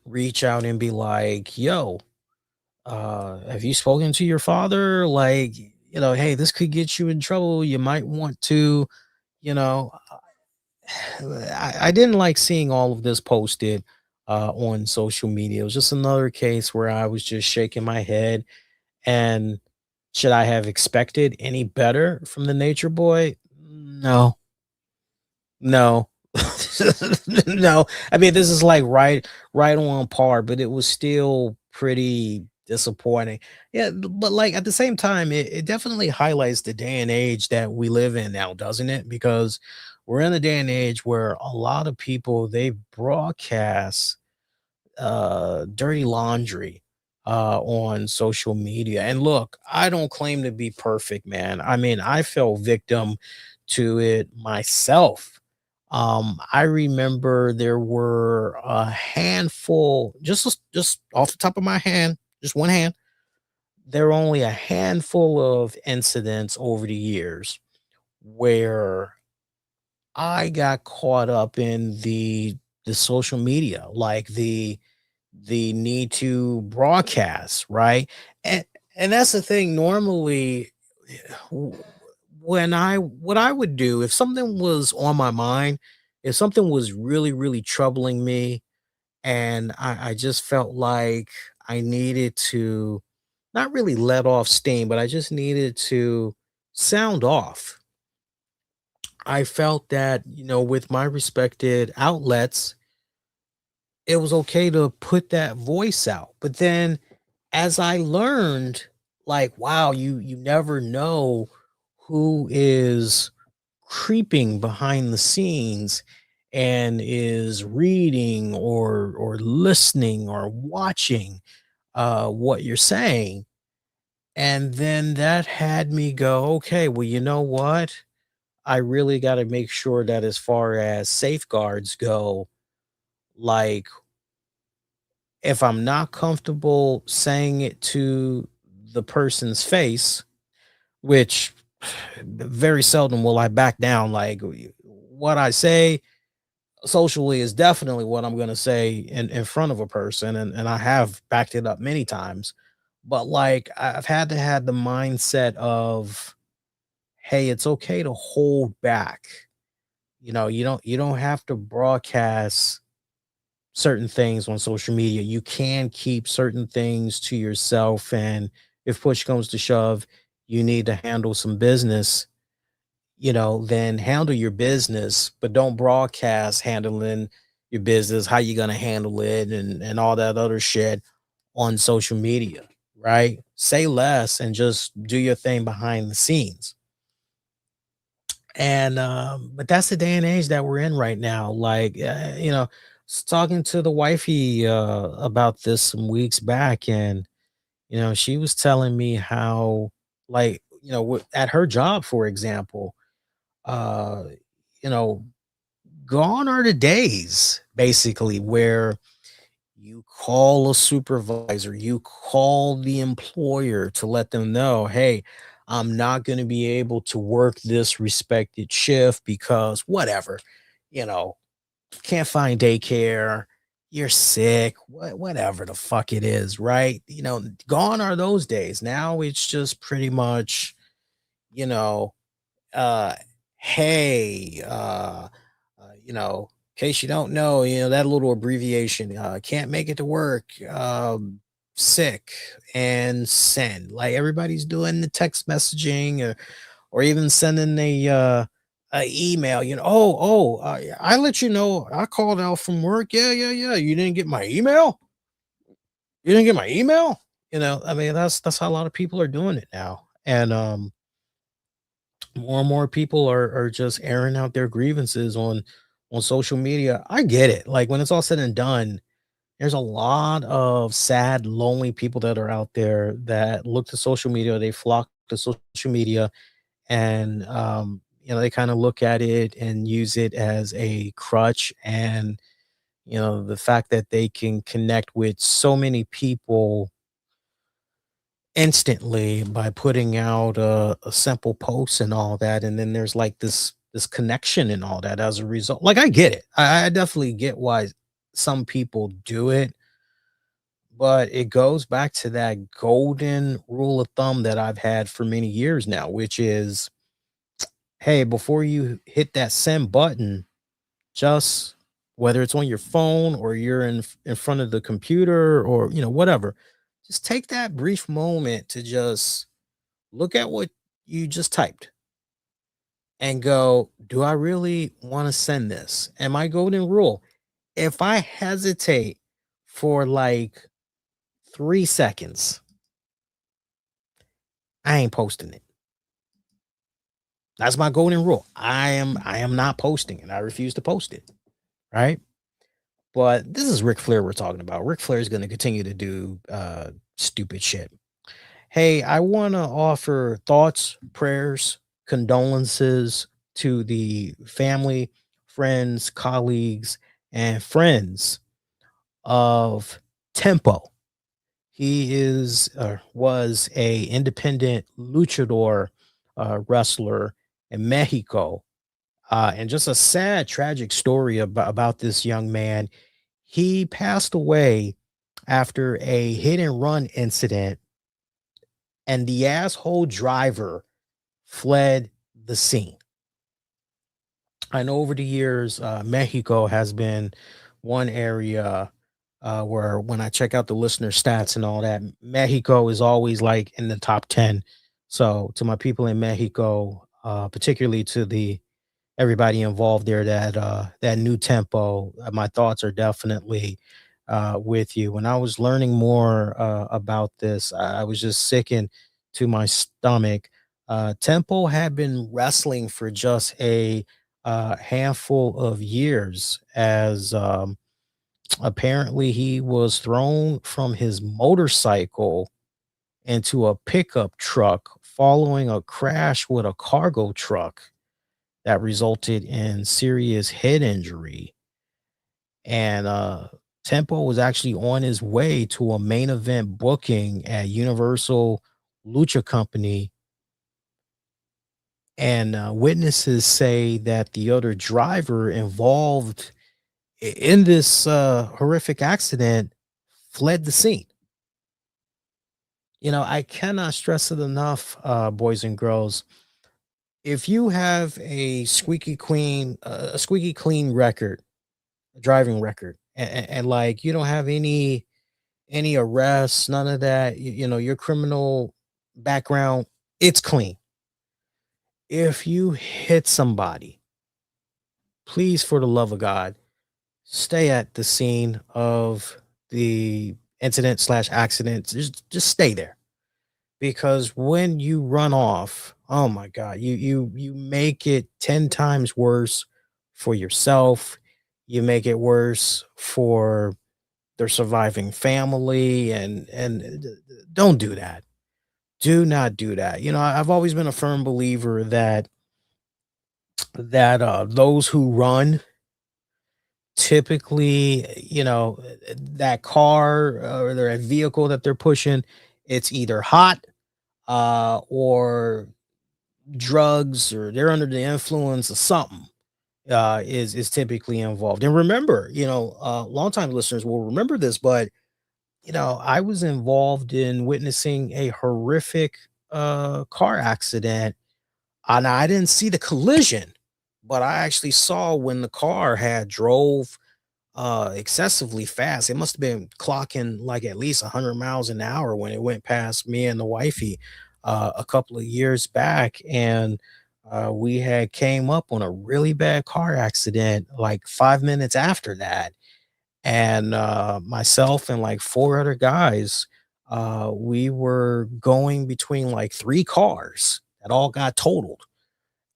[SPEAKER 1] reach out and be like, yo, have you spoken to your father? Like, hey, this could get you in trouble. You might want to, you know I didn't like seeing all of this posted on social media. It was just another case where I was just shaking my head. And should I have expected any better from the Nature Boy? No, no, no. I mean, this is like right on par, but it was still pretty disappointing. Yeah, but like at the same time, it definitely highlights the day and age that we live in now, doesn't it? Because we're in a day and age where a lot of people, they broadcast dirty laundry on social media. And look, I don't claim to be perfect, man. I mean, I fell victim to it myself. I remember there were a handful, just off the top of my hand, just one hand. There were only a handful of incidents over the years where I got caught up in the social media, like the need to broadcast, right? And and that's the thing. Normally, w- when I what I would do if something was on my mind, if something was really, really troubling me, and I just felt like I needed to not really let off steam, but I just needed to sound off. I felt that, with my respected outlets, it was okay to put that voice out. But then as I learned, like, wow, you never know who is creeping behind the scenes and is reading or listening or watching what you're saying. And then that had me go, okay, well, you know what? I really got to make sure that as far as safeguards go, like if I'm not comfortable saying it to the person's face, which very seldom will I back down, like what I say socially is definitely what I'm going to say in front of a person, and I have backed it up many times. But like I've had to have the mindset of, hey, it's okay to hold back. You don't have to broadcast certain things on social media. You can keep certain things to yourself, and if push comes to shove, you need to handle some business, then handle your business, but don't broadcast handling your business, how you gonna handle it, and all that other shit on social media, right? Say less and just do your thing behind the scenes. And but that's the day and age that we're in right now. Like, talking to the wifey about this some weeks back, and she was telling me how, like, at her job, for example, uh, you know, gone are the days basically where you call a supervisor, you call the employer to let them know, hey, I'm not going to be able to work this respected shift because whatever, you know, can't find daycare, you're sick, whatever the fuck it is, right? Gone are those days. Now it's just pretty much, you know, uh hey in case you don't know, that little abbreviation, can't make it to work, sick, and send. Like everybody's doing the text messaging, or even sending a email, I let you know I called out from work. Yeah, yeah, yeah, you didn't get my email. I mean, that's how a lot of people are doing it now. And more and more people are just airing out their grievances on social media. I get it. Like when it's all said and done, there's a lot of sad, lonely people that are out there that look to social media. They flock to social media, and they kind of look at it and use it as a crutch. And the fact that they can connect with so many people instantly by putting out a simple post and all that, and then there's like this connection and all that as a result. Like I get it. I definitely get why some people do it, but it goes back to that golden rule of thumb that I've had for many years now, which is, hey, before you hit that send button, just whether it's on your phone or you're in front of the computer, or whatever, just take that brief moment to just look at what you just typed and go, do I really want to send this? And my golden rule, if I hesitate for like 3 seconds, I ain't posting it. That's my golden rule. I am not posting it. I refuse to post it. Right. But this is Ric Flair we're talking about. Ric Flair is going to continue to do stupid shit. Hey, I want to offer thoughts, prayers, condolences to the family, friends, colleagues, and friends of Tempo. He was a independent luchador wrestler in Mexico, and just a sad, tragic story about this young man. He passed away after a hit and run incident, and the asshole driver fled the scene. I know over the years, Mexico has been one area where when I check out the listener stats and all that, Mexico is always like in the top 10. So to my people in Mexico, particularly to the everybody involved there, that new tempo, my thoughts are definitely with you. When I was learning more about this, I was just sickened to my stomach. Tempo had been wrestling for just a handful of years, as apparently he was thrown from his motorcycle into a pickup truck following a crash with a cargo truck that resulted in serious head injury. And Tempo was actually on his way to a main event booking at Universal Lucha Company. And witnesses say that the other driver involved in this horrific accident fled the scene. You know, I cannot stress it enough, boys and girls. If you have a squeaky clean record, driving record, and like you don't have any arrests, none of that, you know, your criminal background, it's clean. If you hit somebody, please, for the love of God, stay at the scene of the incident slash accident. Just stay there, because when you run off, oh my God, you make it 10 times worse for yourself. You make it worse for their surviving family, and don't do that. Do not do that. You know, I've always been a firm believer that those who run typically, you know, that car or their vehicle that they're pushing, it's either hot or drugs, or they're under the influence of something is typically involved. And remember, you know, longtime listeners will remember this, but you know, I was involved in witnessing a horrific car accident, and I didn't see the collision, but I actually saw when the car had drove excessively fast. It must have been clocking like at least 100 miles an hour when it went past me and the wifey a couple of years back. And we had came up on a really bad car accident like 5 minutes after that. And myself and like four other guys, we were going between like three cars that all got totaled,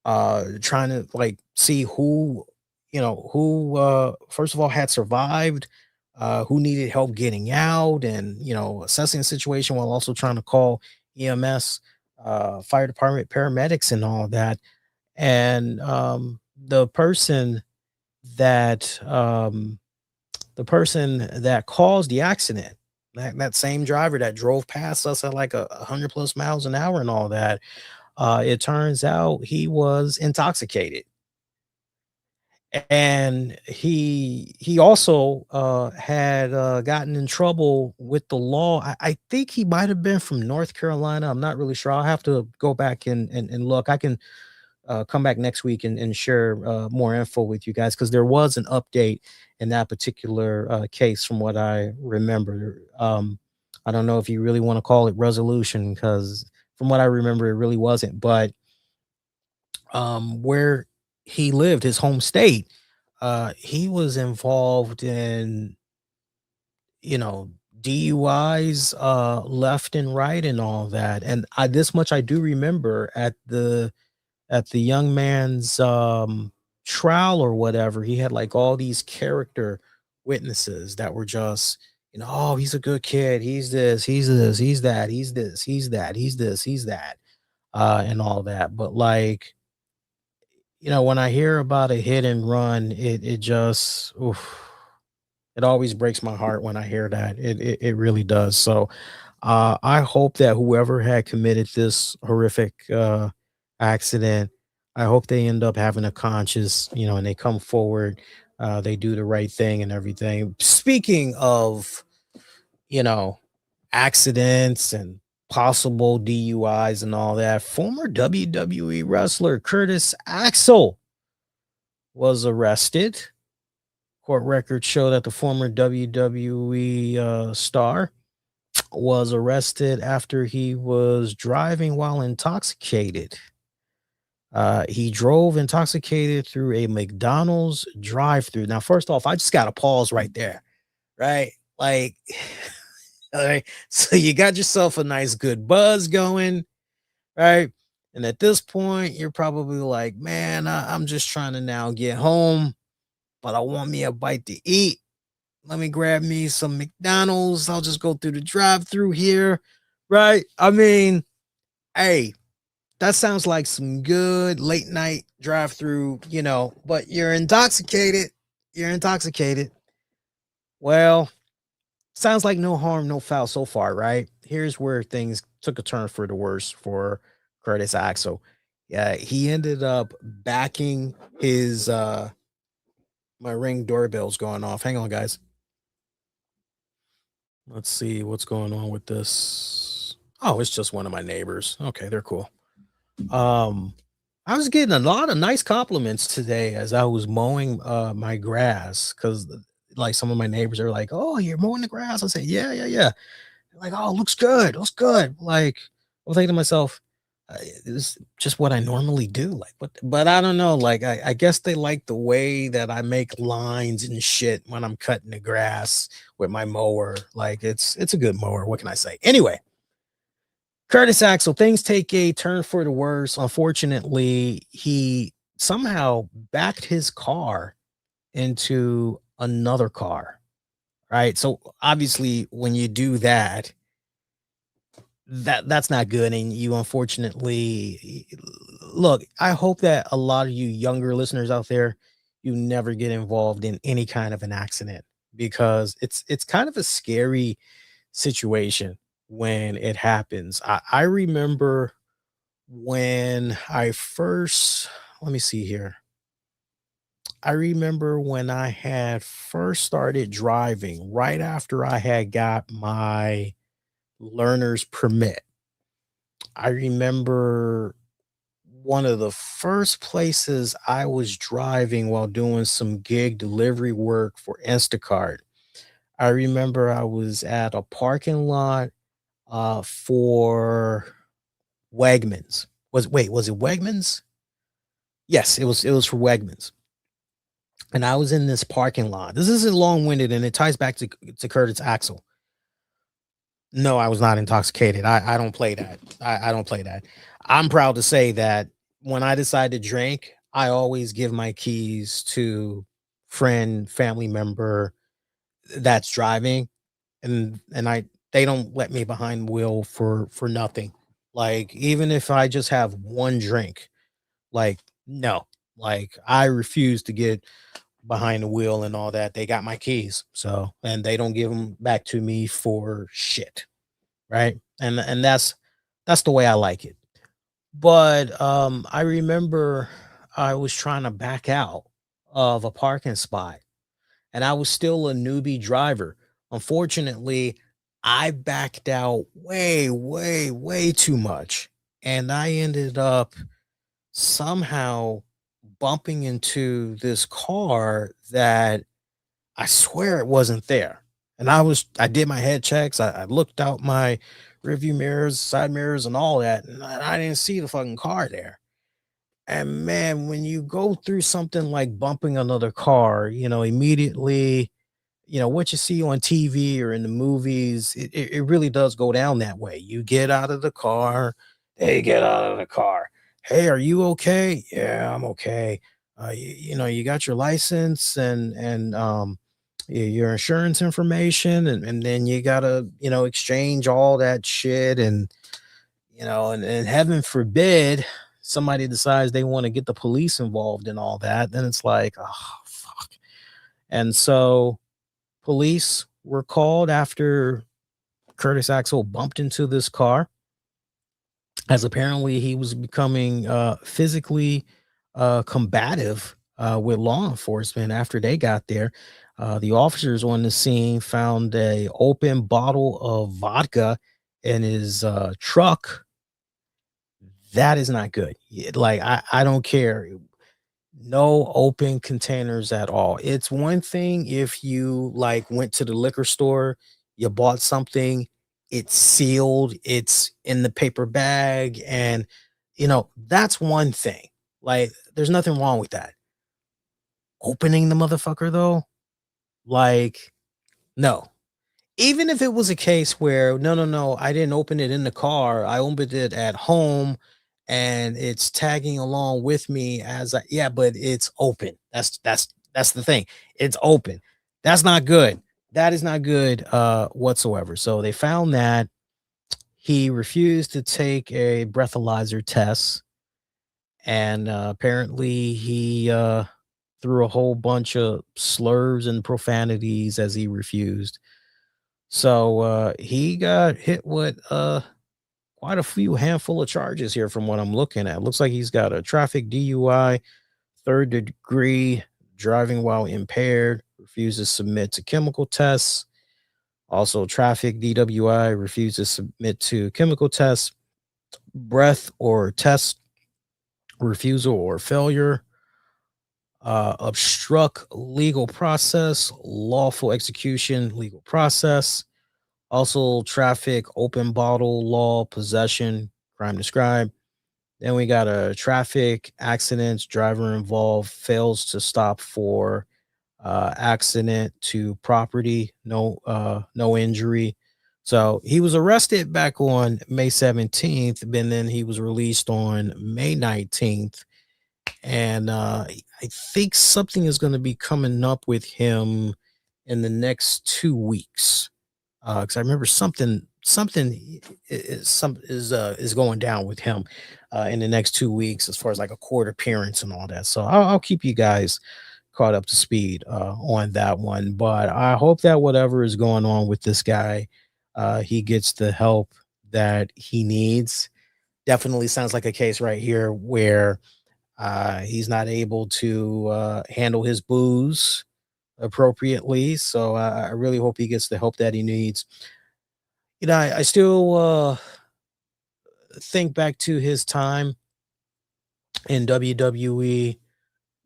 [SPEAKER 1] trying to like see who, you know, who first of all had survived, who needed help getting out, and you know, assessing the situation while also trying to call EMS, fire department, paramedics, and all that. And that the person that caused the accident, that same driver that drove past us at like 100 plus miles an hour and all that, it turns out he was intoxicated, and he also had gotten in trouble with the law. I think he might have been from North Carolina. I'm not really sure. I'll have to go back and look. I can come back next week and share more info with you guys, because there was an update in that particular case from what I remember. I don't know if you really want to call it resolution, because from what I remember, it really wasn't. But where he lived, his home state, he was involved in, you know, DUIs left and right and all that. And this much I do remember, at the young man's trial or whatever, he had like all these character witnesses that were just, you know, oh, he's a good kid, he's this, he's this, he's that, he's this, he's that, he's this, he's that, and all that. But like, you know, when I hear about a hit and run, it just, oof, it always breaks my heart when I hear that. It really does. So I hope that whoever had committed this horrific accident, I hope they end up having a conscience, you know, and they come forward, they do the right thing and everything. Speaking of, you know, accidents and possible DUIs and all that, former WWE wrestler Curtis Axel was arrested. Court records show that the former WWE star was arrested after he was driving while intoxicated. He drove intoxicated through a McDonald's drive-through. Now, first off, I just got to pause right there, right? Like, all right, so you got yourself a nice, good buzz going, right? And at this point, you're probably like, man, I'm just trying to now get home, but I want me a bite to eat. Let me grab me some McDonald's. I'll just go through the drive-through here, right? I mean, hey, That sounds like some good late night drive through, but you're intoxicated. You're intoxicated. Well, sounds like no harm, no foul so far, right? Here's where things took a turn for the worse for Curtis Axel. Yeah, he ended up backing his my Ring doorbell's going off. Hang on, guys. Let's see what's going on with this. Oh, it's just one of my neighbors. Okay, they're cool. I was getting a lot of nice compliments today as I was mowing my grass because like some of my neighbors are like, "Oh, you're mowing the grass." I said, "Yeah, yeah, yeah." They're like, "Oh, looks good, looks good." Like I'm thinking to myself, this is just what I normally do. Like, but I don't know. Like, I guess they like the way that I make lines and shit when I'm cutting the grass with my mower. Like, it's a good mower. What can I say? Anyway, Curtis Axel, things take a turn for the worse. Unfortunately, he somehow backed his car into another car. Right. So obviously, when you do that, that's not good. And you unfortunately look, I hope that a lot of you younger listeners out there, you never get involved in any kind of an accident because it's kind of a scary situation when it happens. I remember when I first, let me see here. I remember when I had first started driving, right after I had got my learner's permit. I remember one of the first places I was driving while doing some gig delivery work for Instacart. I remember I was at a parking lot for Wegmans. Was it Wegmans? Yes, it was for Wegmans. And I was in this parking lot. This isn't long-winded and it ties back to Curtis Axel. No, I was not intoxicated. I don't play that. I don't play that. I'm proud to say that when I decide to drink, I always give my keys to friend, family member that's driving, and I they don't let me behind the wheel for nothing. Like even if I just have one drink, like no, like I refuse to get behind the wheel and all that. They got my keys, so and they don't give them back to me for shit, right? And that's the way I like it. But I remember I was trying to back out of a parking spot and I was still a newbie driver. Unfortunately, I backed out way, way, way too much. And I ended up somehow bumping into this car that I swear it wasn't there. And I did my head checks. I looked out my rearview mirrors, side mirrors, and all that, and I didn't see the fucking car there. And man, when you go through something like bumping another car, immediately, what you see on TV or in the movies, it really does go down that way. You get out of the car, they get out of the car. Hey, are you okay? Yeah, I'm okay. You got your license and your insurance information, and then you gotta, exchange all that shit and heaven forbid somebody decides they want to get the police involved in all that, then it's like, oh fuck. And so police were called after Curtis Axel bumped into this car, as apparently he was becoming physically combative with law enforcement after they got there. The officers on the scene found a open bottle of vodka in his truck. That is not good. Like I don't care. No open containers at all. It's one thing if you like went to the liquor store, you bought something, it's sealed, it's in the paper bag, and that's one thing. Like, there's nothing wrong with that. Opening the motherfucker though, like, no. Even if it was a case where no, no, no, I didn't open it in the car, I opened it at home and it's tagging along with me as I, yeah, but it's open. That's the thing. It's open. That's not good. That is not good whatsoever. So they found that He refused to take a breathalyzer test, and apparently he threw a whole bunch of slurs and profanities as he refused. So he got hit with quite a few handful of charges here from what I'm looking at. Looks like he's got a traffic DUI, third degree driving while impaired, refuses to submit to chemical tests. Also, traffic DWI, refuses to submit to chemical tests, breath or test refusal or failure, obstruct legal process, lawful execution, legal process. Also, traffic, open bottle law, possession, crime described. Then we got a traffic accidents, driver involved, fails to stop for accident to property, no injury. So he was arrested back on May 17th, and then he was released on May 19th. And I think something is going to be coming up with him in the next 2 weeks. Because I remember something is going down with him in the next 2 weeks as far as like a court appearance and all that. So I'll keep you guys caught up to speed on that one. But I hope that whatever is going on with this guy, he gets the help that he needs. Definitely sounds like a case right here where he's not able to handle his booze appropriately. So I really hope he gets the help that he needs. You know, I still think back to his time in WWE.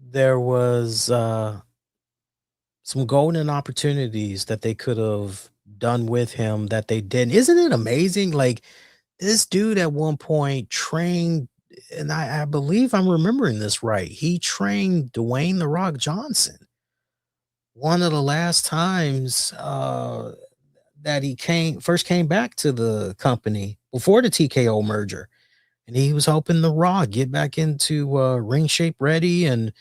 [SPEAKER 1] There was some golden opportunities that they could have done with him that they didn't. Isn't it amazing? Like this dude at one point trained, and I believe I'm remembering this right. He trained Dwayne the Rock Johnson. One of the last times that he first came back to the company before the TKO merger, and he was helping the Raw get back into ring shape ready and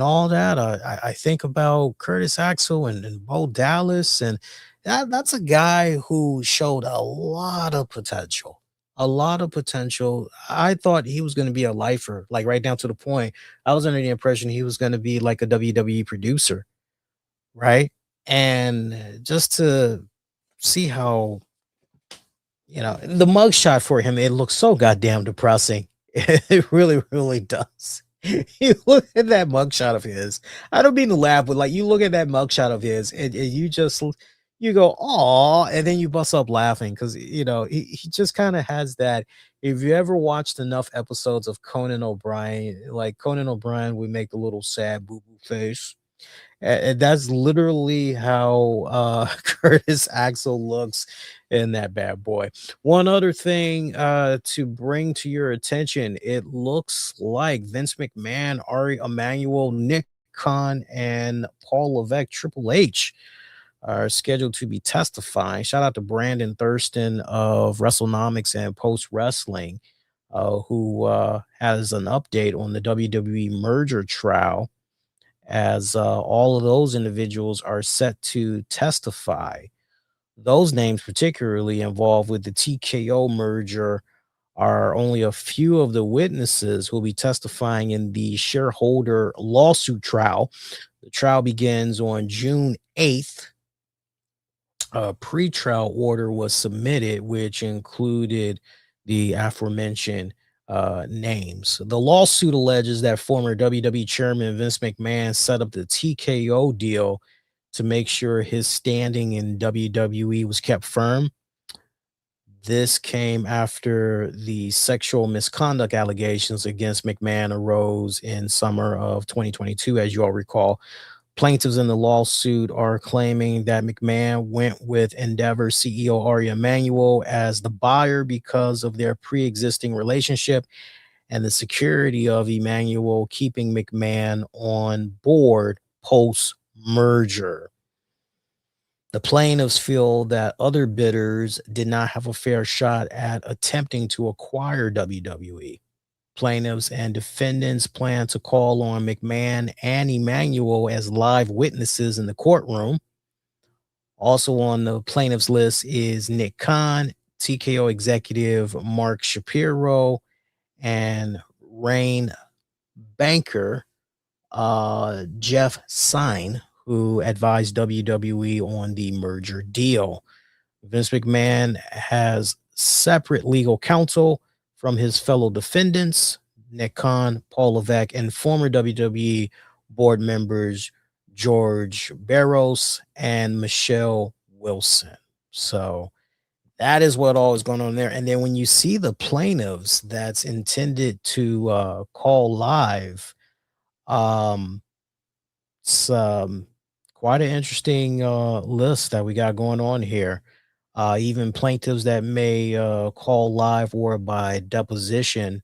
[SPEAKER 1] all that. I think about Curtis Axel and Bo Dallas, and that's a guy who showed a lot of potential. A lot of potential. I thought he was going to be a lifer, like right down to the point. I was under the impression he was going to be like a WWE producer, right? And just to see how, the mugshot for him, it looks so goddamn depressing. It really, really does. You look at that mugshot of his. I don't mean to laugh, but like you look at that mugshot of his, and you go, "Aw," and then you bust up laughing because he just kind of has that. If you ever watched enough episodes of Conan O'Brien, like Conan O'Brien would make the little sad boo boo face. And that's literally how Curtis Axel looks in that bad boy. One other thing to bring to your attention, it looks like Vince McMahon, Ari Emanuel, Nick Khan, and Paul Levesque, Triple H, are scheduled to be testifying. Shout out to Brandon Thurston of WrestleNomics and Post Wrestling, who has an update on the WWE merger trial, as all of those individuals are set to testify. Those names, particularly involved with the TKO merger, are only a few of the witnesses who will be testifying in the shareholder lawsuit trial. The trial begins on June 8th. A pre-trial order was submitted, which included the aforementioned names. The lawsuit alleges that former WWE chairman Vince McMahon set up the TKO deal to make sure his standing in WWE was kept firm. This came after the sexual misconduct allegations against McMahon arose in summer of 2022, as you all recall. Plaintiffs in the lawsuit are claiming that McMahon went with Endeavor CEO Ari Emanuel as the buyer because of their pre-existing relationship and the security of Emanuel keeping McMahon on board post-merger. The plaintiffs feel that other bidders did not have a fair shot at attempting to acquire WWE. Plaintiffs and defendants plan to call on McMahon and Emanuel as live witnesses in the courtroom. Also on the plaintiffs list is Nick Khan, TKO executive Mark Shapiro and Rain Banker, Jeff Sine, who advised WWE on the merger deal. Vince McMahon has separate legal counsel from his fellow defendants, Nick Khan, Paul Levesque, and former WWE board members George Barros and Michelle Wilson. So that is what all is going on there. And then when you see the plaintiffs that's intended to call live, um, it's quite an interesting list that we got going on here. Even plaintiffs that may call live or by deposition,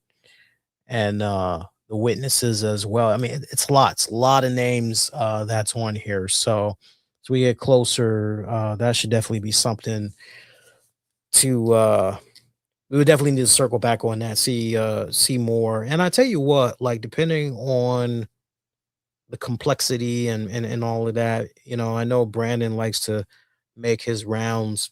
[SPEAKER 1] and the witnesses as well. I mean, it's lots, a lot of names that's on here. So as we get closer, that should definitely be something to we would definitely need to circle back on that, see more. And I tell you what, like depending on the complexity and all of that, I know Brandon likes to make his rounds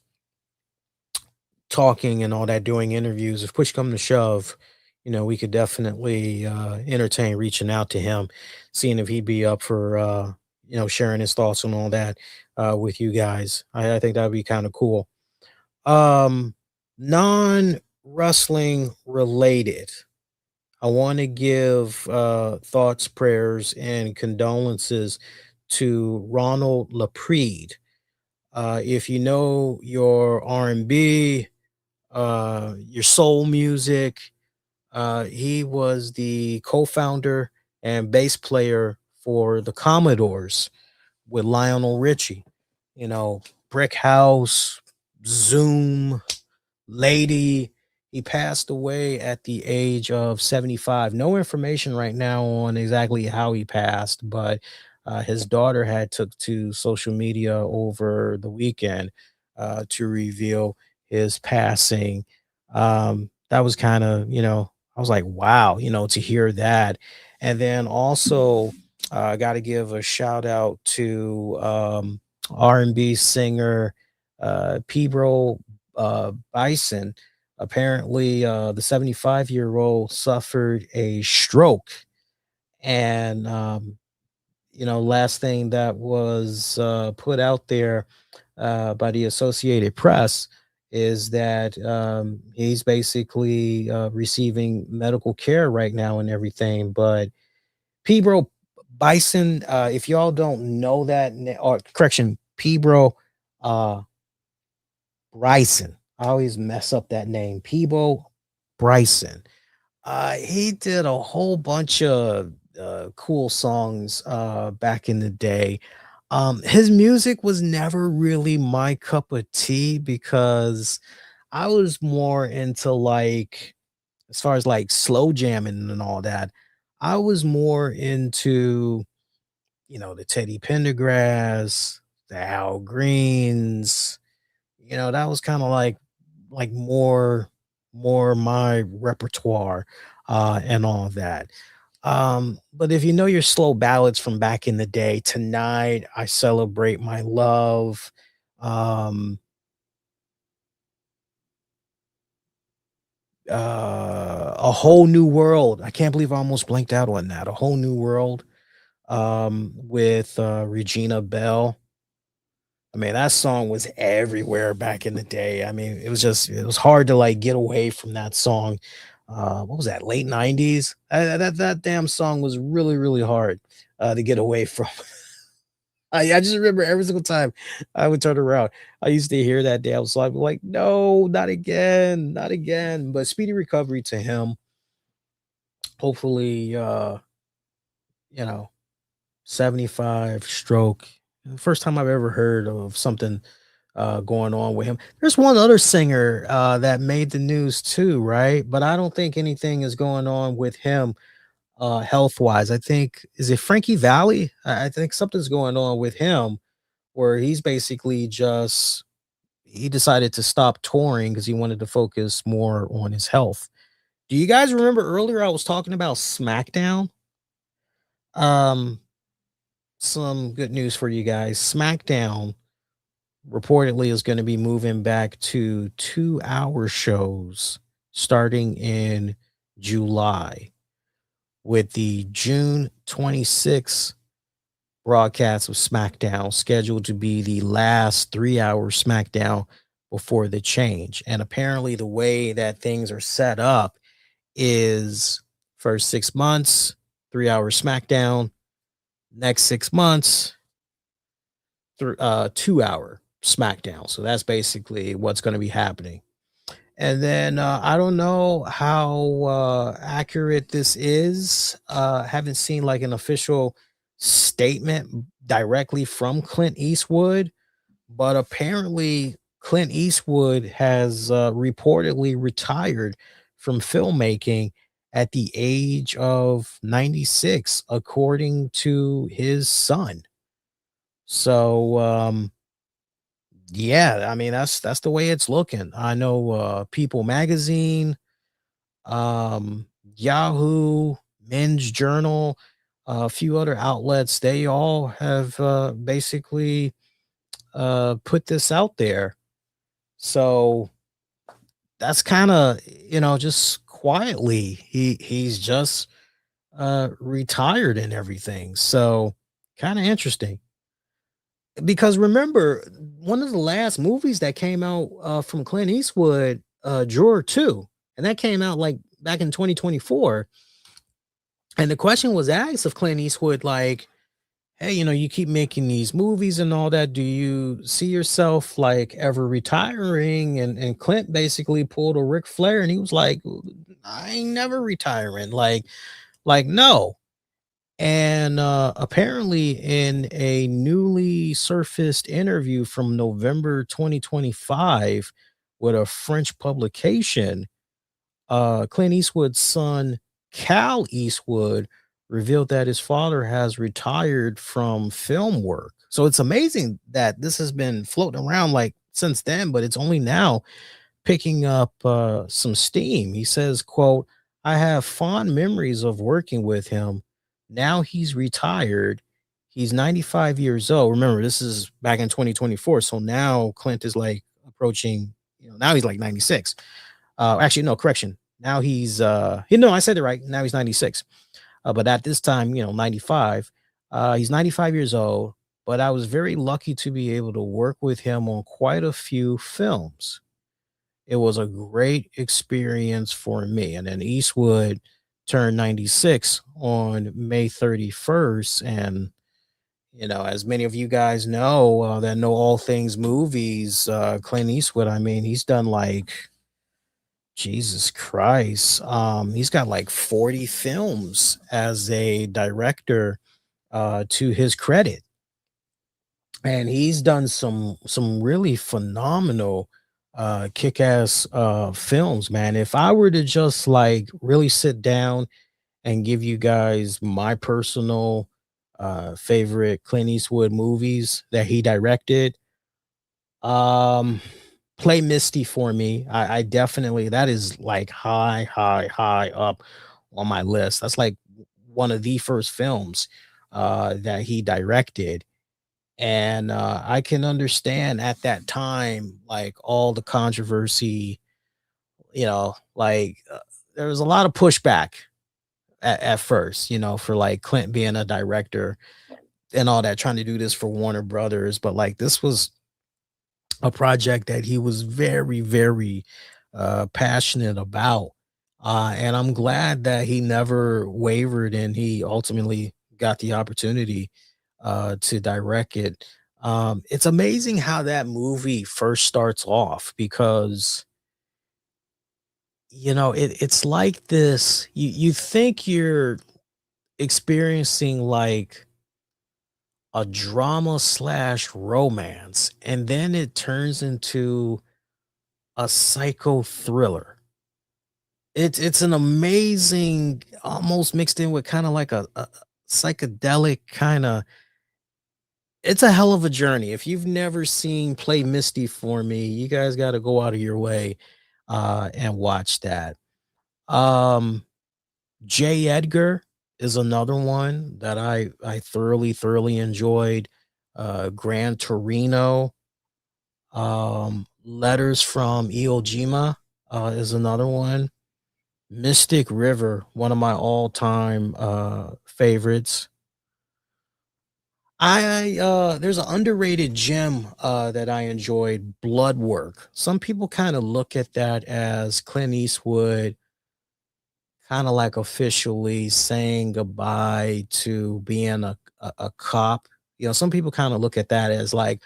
[SPEAKER 1] talking and all that, doing interviews. If push come to shove, we could definitely entertain reaching out to him, seeing if he'd be up for sharing his thoughts on all that with you guys. I think that would be kind of cool. Non wrestling related. I want to give thoughts, prayers, and condolences to Ronald Laprede. If you know your R&B, your soul music, he was the co-founder and bass player for the Commodores with Lionel Richie. Brick House, Zoom, Lady. He passed away at the age of 75. No information right now on exactly how he passed, but his daughter had took to social media over the weekend to reveal his passing. That was kind of, I was like, wow, to hear that. And then also, I got to give a shout out to R&B singer Peabo Bryson. Apparently, the 75-year-old suffered a stroke. And, last thing that was put out there by the Associated Press is that he's basically receiving medical care right now and everything. But Peabo Bryson, if y'all don't know that, or correction, Peabo Bryson. I always mess up that name. Peabo Bryson. He did a whole bunch of cool songs back in the day. His music was never really my cup of tea because I was more into like, as far as like slow jamming and all that, I was more into, the Teddy Pendergrass, the Al Greens, that was kind of like more my repertoire and all of that. But if you know your slow ballads from back in the day, Tonight, I Celebrate My Love, um A Whole New World. I can't believe I almost blanked out on that. A Whole New World with Regina Bell. I mean, that song was everywhere back in the day. I mean, it was hard to like get away from that song. What was that? Late 90s? That damn song was really, really hard to get away from. I just remember every single time I would turn around, I used to hear that damn song. I'd be like, no, not again, not again. But speedy recovery to him. Hopefully, you know, 75 stroke. First time I've ever heard of something going on with him. There's one other singer that made the news too, right? But I don't think anything is going on with him health wise. I think, is it Frankie Valley? I think something's going on with him where he's basically just he decided to stop touring because he wanted to focus more on his health. Do you guys remember earlier I was talking about SmackDown? Um, some good news for you guys. SmackDown reportedly is going to be moving back to 2 hour shows starting in July, with the June 26th broadcast of SmackDown scheduled to be the last 3 hour SmackDown before the change. And apparently, the way that things are set up is first 6 months, 3 hour SmackDown, next 6 months, 2 hour SmackDown. So that's basically what's going to be happening. And then I don't know how accurate this is. Haven't seen like an official statement directly from Clint Eastwood, but apparently Clint Eastwood has reportedly retired from filmmaking at the age of 96, according to his son. So yeah, I mean that's the way it's looking. I know People Magazine, Yahoo, Men's Journal, a few other outlets, they all have basically put this out there. So that's kind of, just quietly he's just retired and everything. So kind of interesting. Because remember, one of the last movies that came out from Clint Eastwood, Drawer 2, and that came out like back in 2024. And the question was asked of Clint Eastwood, like, hey, you keep making these movies and all that. Do you see yourself like ever retiring? And Clint basically pulled a Ric Flair and he was like, I ain't never retiring. Like, no. And apparently, in a newly surfaced interview from November 2025 with a French publication, Clint Eastwood's son, Cal Eastwood, revealed that his father has retired from film work. So it's amazing that this has been floating around like since then, but it's only now picking up some steam. He says, quote, I have fond memories of working with him. Now he's retired. He's 95 years old. Remember, this is back in 2024. So now Clint is like approaching, now he's like 96. Actually, no, correction. Now he's, I said it right. Now he's 96. But at this time, 95. He's 95 years old. But I was very lucky to be able to work with him on quite a few films. It was a great experience for me. And then Eastwood turned 96 on May 31st. And, as many of you guys know that know all things movies, Clint Eastwood, I mean, he's done like, Jesus Christ. He's got like 40 films as a director to his credit. And he's done some really phenomenal kick-ass films, man. If I were to just like really sit down and give you guys my personal favorite Clint Eastwood movies that he directed, um Play Misty for me. I definitely, that is like high up on my list. That's like one of the first films that he directed. And I can understand at that time, like all the controversy, there was a lot of pushback at first, for like Clint being a director and all that, trying to do this for Warner Brothers. But like this was a project that he was very, very passionate about. And I'm glad that he never wavered and he ultimately got the opportunity to direct it. It's amazing how that movie first starts off because, it's like this. You think you're experiencing like a drama slash romance, and then it turns into a psycho thriller. It's an amazing, almost mixed in with kind of like a psychedelic kind of. It's a hell of a journey. If you've never seen Play Misty for me, you guys got to go out of your way and watch that. Um, J. Edgar is another one that I thoroughly enjoyed. Gran Torino. Letters from Iwo Jima is another one. Mystic River, one of my all-time favorites. I There's an underrated gem that I enjoyed, Blood Work. Some people kind of look at that as Clint Eastwood kind of like officially saying goodbye to being a cop. You know, some people kind of look at that as like,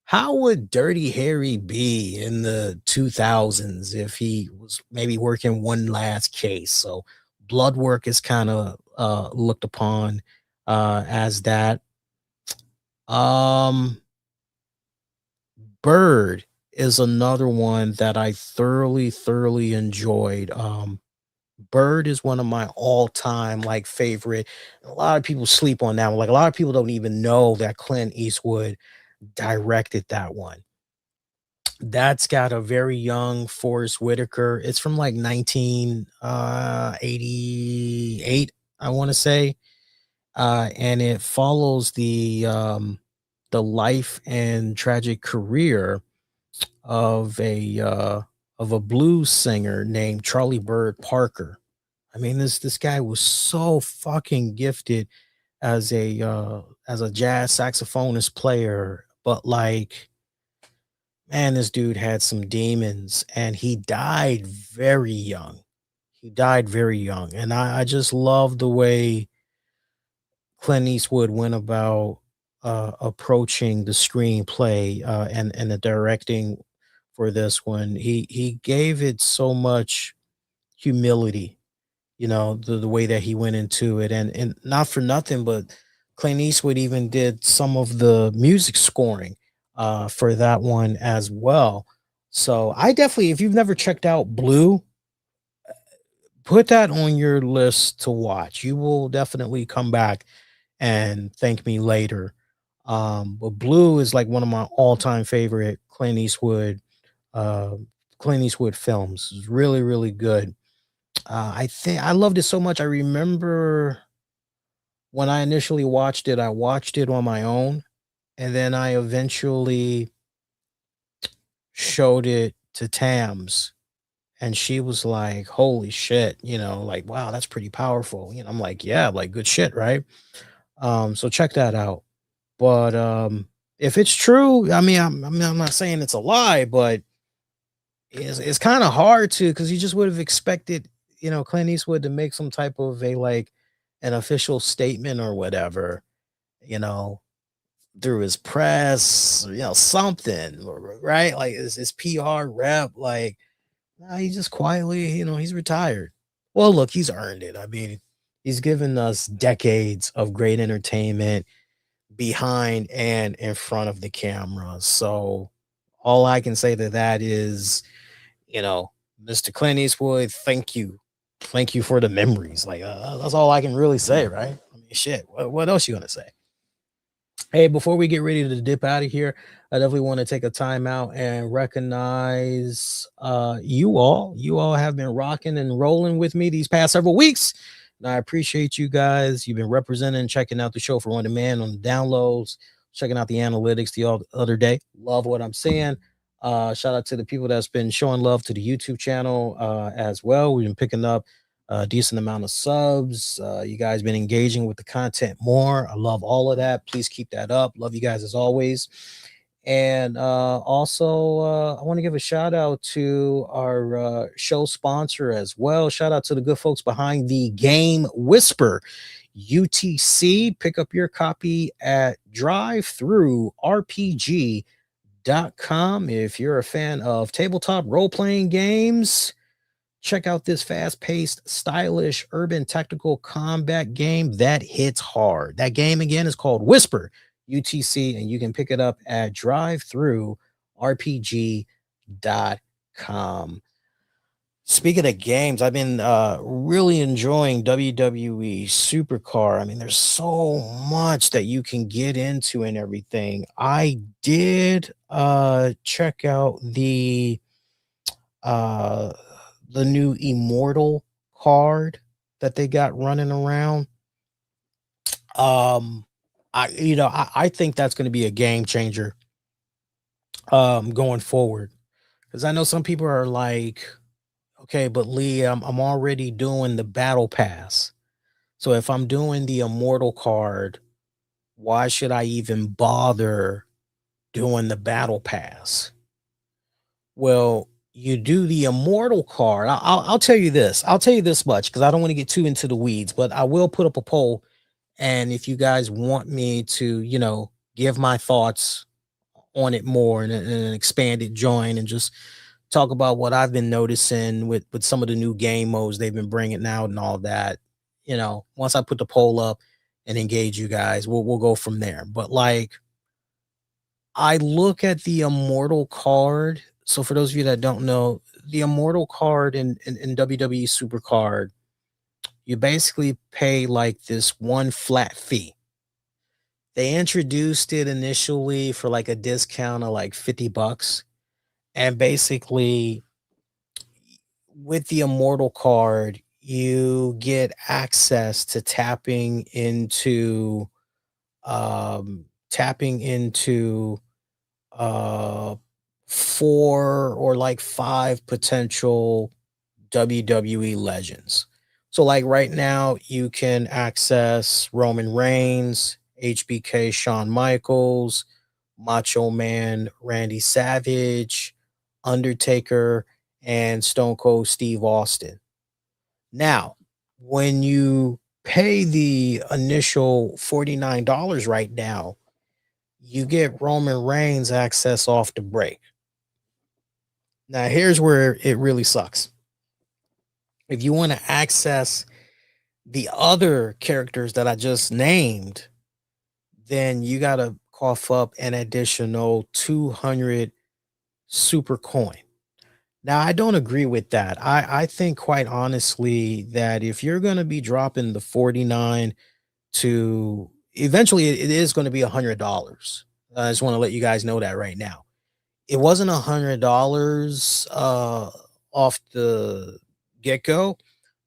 [SPEAKER 1] how would Dirty Harry be in the 2000s if he was maybe working one last case? So Blood Work is kind of looked upon as that. Um, Bird is another one that I thoroughly enjoyed. Bird is one of my all-time like favorite. A lot of people sleep on that one. Like a lot of people don't even know that Clint Eastwood directed that one. That's got a very young Forrest Whitaker. It's from like 1988, I want to say. And it follows the life and tragic career of a blues singer named Charlie Bird Parker. I mean, this guy was so fucking gifted as a jazz saxophonist player, but like, man, this dude had some demons, and he died very young. He died very young, and I just love the way Clint Eastwood went about approaching the screenplay and the directing for this one. He gave it so much humility, you know, the way that he went into it, and not for nothing, but Clint Eastwood even did some of the music scoring for that one as well. So I definitely, if you've never checked out Blue, put that on your list to watch. You will definitely come back and thank me later. But Blue is like one of my all-time favorite uh, Clint Eastwood films. It's really good. I think I loved it so much. I remember when I initially watched it, I watched it on my own, and then I eventually showed it to Tams, and she was like, "Holy shit!" You know, like, "Wow, that's pretty powerful." You know, I'm like, "Yeah, like good shit, right?" So check that out. But if it's true, I'm not saying it's a lie, but it's kind of hard to, because you just would have expected, you know, Clint Eastwood to make some type of a like an official statement or whatever, you know, through his press, you know, something, right? Like his PR rep, like, nah, he just quietly, you know, he's retired. Well, look, he's earned it. I mean, he's given us decades of great entertainment behind and in front of the camera. So all I can say to that is, you know, Mr. Clint Eastwood, thank you. Thank you for the memories. Like, that's all I can really say, right? I mean, shit. What else you gonna say? Hey, before we get ready to dip out of here, I definitely want to take a time out and recognize you all. You all have been rocking and rolling with me these past several weeks. And I appreciate you guys. You've been representing, checking out the show for on demand on the downloads, checking out the analytics the other day. Love what I'm seeing. Shout out to the people that's been showing love to the YouTube channel as well. We've been picking up a decent amount of subs. You guys been engaging with the content more. I love all of that. Please keep that up. Love you guys as always. And also, I want to give a shout out to our show sponsor as well. Shout out to the good folks behind the Game Whisper UTC. Pick up your copy at drive-through-rpg.com. If you're a fan of tabletop role playing games, check out this fast-paced, stylish, urban tactical combat game that hits hard. That game again is called Whisper UTC, and you can pick it up at drive-through-rpg.com. Speaking of games, I've been really enjoying WWE Supercar. I mean, there's so much that you can get into and everything. I did check out uh the new Immortal card that they got running around. Um I think that's going to be a game changer going forward. Because I know some people are like, okay, but Lee, I'm already doing the battle pass. So if I'm doing the immortal card, why should I even bother doing the battle pass? Well, you do the immortal card. I'll tell you this. I'll tell you this much because I don't want to get too into the weeds, but I will put up a poll. And if you guys want me to, give my thoughts on it more and an expanded join and just talk about what I've been noticing with some of the new game modes they've been bringing out and all that. Once I put the poll up and engage you guys, we'll go from there. But like, I look at the immortal card. So for those of you that don't know, the immortal card in WWE Supercard, you basically pay like this one flat fee. They introduced it initially for like a discount of like $50. And basically, with the immortal card, you get access to tapping into uh 4 or like 5 potential WWE legends. So like right now you can access Roman Reigns, HBK Shawn Michaels, Macho Man Randy Savage, Undertaker, and Stone Cold Steve Austin. Now, when you pay the initial $49 right now, you get Roman Reigns access off the break. Now, here's where it really sucks. If you want to access the other characters that I just named, then you got to cough up an additional 200 super coin. Now, I don't agree with that. I think quite honestly that if you're going to be dropping the 49 to eventually it is going to be $100. I just want to let you guys know that right now. It wasn't $100 off the get-go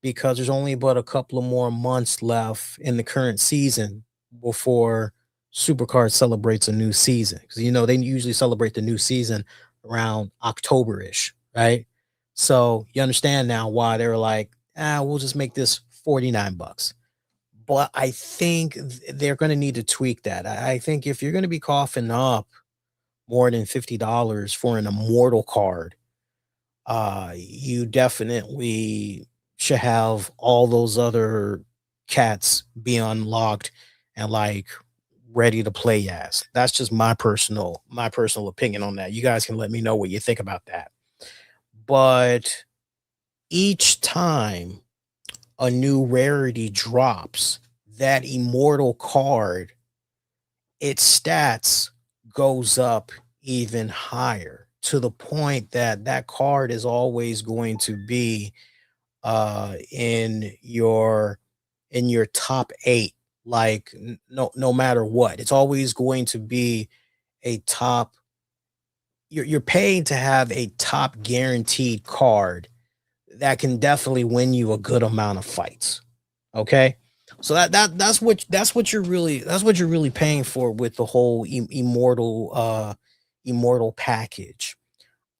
[SPEAKER 1] because there's only but a couple of more months left in the current season before Supercard celebrates a new season. Because they usually celebrate the new season around October-ish, right? So you understand now why they were like, we'll just make this $49. But I think they're going to need to tweak that. I think if you're going to be coughing up more than $50 for an immortal card, you definitely should have all those other cats be unlocked and like ready to play as. That's just my personal opinion on that. You guys can let me know what you think about that. But each time a new rarity drops, that immortal card, its stats goes up even higher to the point that that card is always going to be in your top 8, like no matter what. It's always going to be a top. You're paying to have a top guaranteed card that can definitely win you a good amount of fights. Okay? So that's what you're really paying for with the whole immortal package.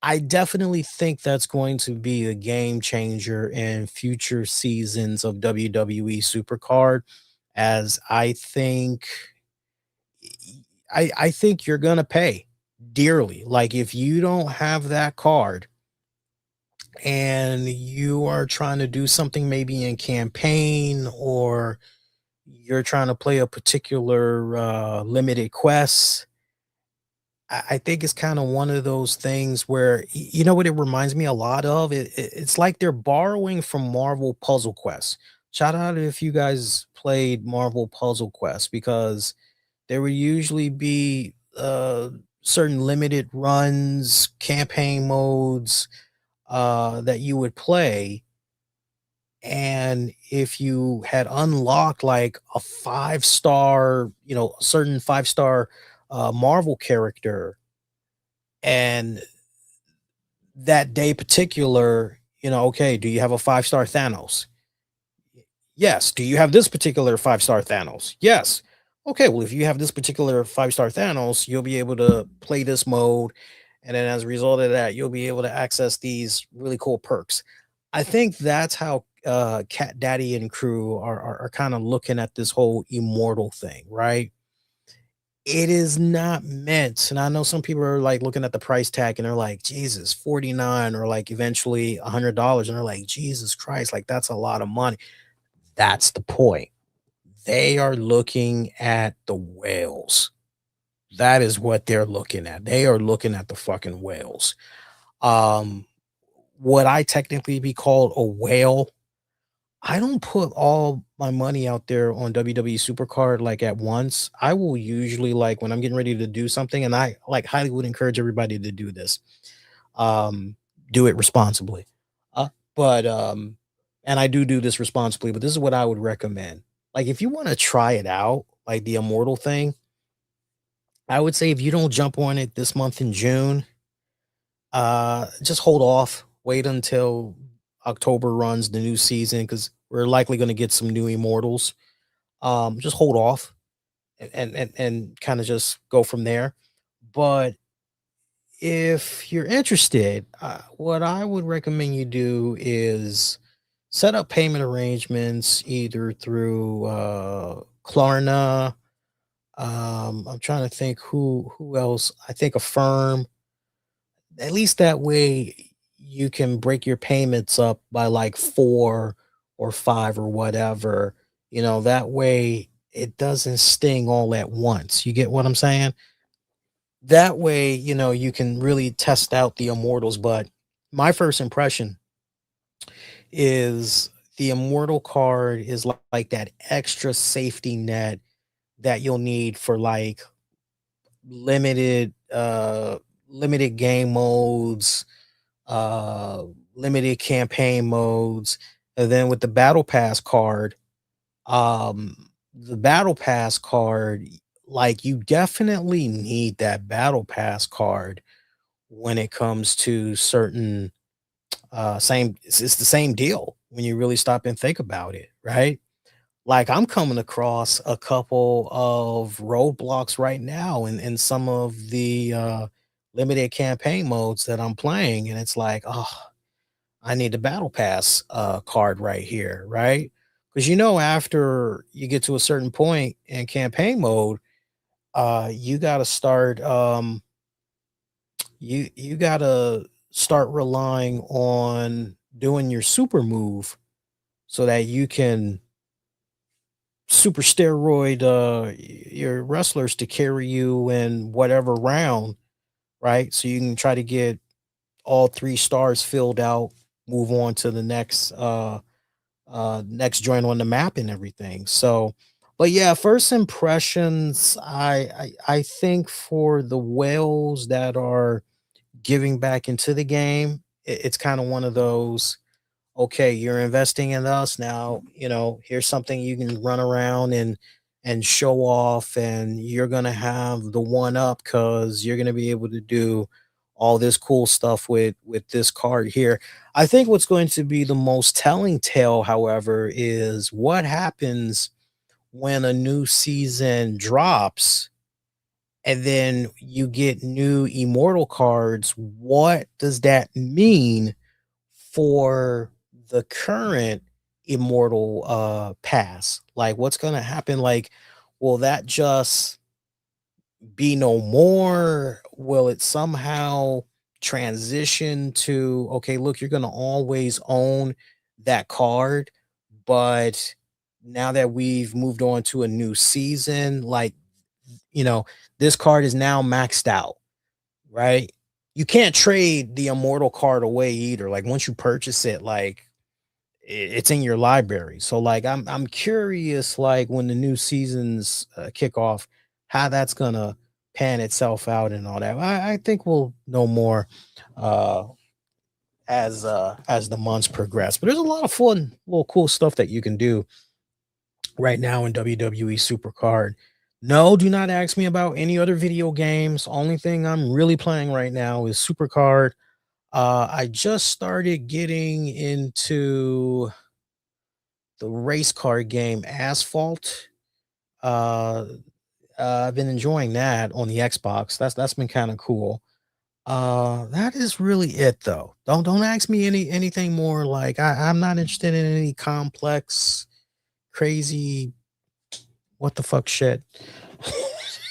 [SPEAKER 1] I definitely think that's going to be a game changer in future seasons of WWE Supercard, as I think you're gonna pay dearly. Like if you don't have that card and you are trying to do something maybe in campaign, or you're trying to play a particular limited quest, I think it's kind of one of those things where you know what it reminds me a lot of. It's like they're borrowing from Marvel Puzzle Quest. Shout out if you guys played Marvel Puzzle Quest, because there would usually be certain limited runs, campaign modes that you would play. And if you had unlocked like a 5-star, a certain 5-star Marvel character, and that day particular, okay, do you have a 5-star Thanos? Yes. Do you have this particular 5-star Thanos? Yes. Okay, well, if you have this particular 5-star Thanos, you'll be able to play this mode, And then as a result of that, you'll be able to access these really cool perks. I think that's how Cat Daddy and crew are kind of looking at this whole immortal thing, right? It is not meant, and I know some people are like looking at the price tag and they're like, Jesus, 49 or like eventually $100. And they're like, Jesus Christ, like that's a lot of money. That's the point. They are looking at the whales. That is what they're looking at. They are looking at the fucking whales. Um, would I technically be called a whale? I don't put all my money out there on WWE Supercard like at once. I will usually like when I'm getting ready to do something, and I like highly would encourage everybody to do this. Um, do it responsibly. But and I do this responsibly, but this is what I would recommend. Like if you want to try it out, like the immortal thing, I would say if you don't jump on it this month in June, just hold off. Wait until October runs the new season because we're likely going to get some new immortals. Just hold off and kind of just go from there. But if you're interested, what I would recommend you do is set up payment arrangements either through Klarna. I'm trying to think who else. I think Affirm. At least that way you can break your payments up by like 4 or 5 or whatever. That way it doesn't sting all at once. You get what I'm saying? That way, you can really test out the immortals. But my first impression is the immortal card is like that extra safety net that you'll need for like limited limited game modes, uh limited campaign modes. And then with the battle pass card, the battle pass card, like you definitely need that battle pass card when it comes to certain same it's the same deal when you really stop and think about it, right? Like I'm coming across a couple of roadblocks right now in some of the limited campaign modes that I'm playing, and it's like, oh, I need the battle pass card right here, right? Because after you get to a certain point in campaign mode, you gotta start you gotta start relying on doing your super move so that you can super steroid your wrestlers to carry you in whatever round, right? So you can try to get all 3 stars filled out, move on to the next joint on the map and everything. So but yeah, first impressions, I think for the whales that are giving back into the game, it's kind of one of those, okay, you're investing in us now, here's something you can run around and show off, and you're going to have the one up cuz you're going to be able to do all this cool stuff with this card here. I think what's going to be the most telling tale, however, is what happens when a new season drops and then you get new immortal cards. What does that mean for the current immortal pass? Like what's going to happen? Like will that just be no more? Will it somehow transition to, okay, look, you're going to always own that card, but now that we've moved on to a new season, like, you know this card is now maxed out, right? You can't trade the immortal card away either. Like once you purchase it, like it's in your library. So like I'm curious, like when the new seasons kick off, how that's gonna pan itself out and all that. I think we'll know more uh as the months progress. But there's a lot of fun, little cool stuff that you can do right now in WWE Supercard. No, do not ask me about any other video games. Only thing I'm really playing right now is Supercard. I just started getting into the race car game Asphalt. Uh, I've been enjoying that on the Xbox. That's been kind of cool. That is really it though. Don't ask me anything more. Like I'm not interested in any complex, crazy, what the fuck shit.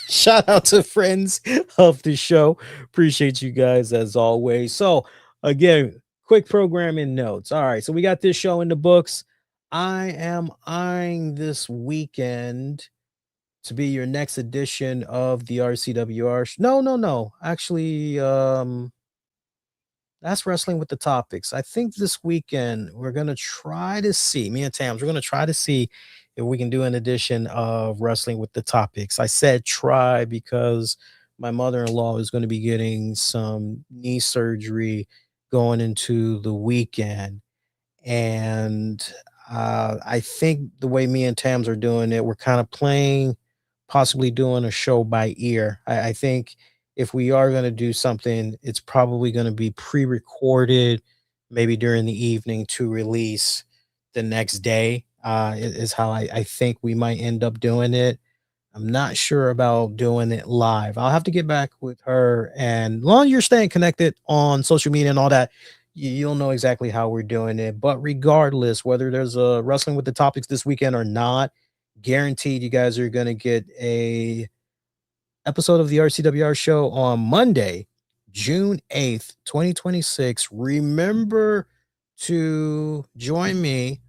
[SPEAKER 1] Shout out to friends of the show. Appreciate you guys as always. So again, quick programming notes. All right, so we got this show in the books. I am eyeing this weekend to be your next edition of the RCWR. No, no, no. Actually, that's wrestling with the topics. I think this weekend we're gonna try to see me and Tams. We're gonna try to see if we can do an edition of wrestling with the topics. I said try because my mother-in-law is going to be getting some knee surgery going into the weekend, and I think the way me and Tams are doing it, we're kind of playing, possibly doing a show by ear. I think if we are going to do something, it's probably going to be pre-recorded, maybe during the evening to release the next day. Is how I think we might end up doing it. I'm not sure about doing it live. I'll have to get back with her. And as long as you're staying connected on social media and all that, you'll know exactly how we're doing it. But regardless, whether there's a wrestling with the topics this weekend or not, guaranteed you guys are going to get a episode of the RCWR show on Monday, June 8th, 2026. Remember to join me.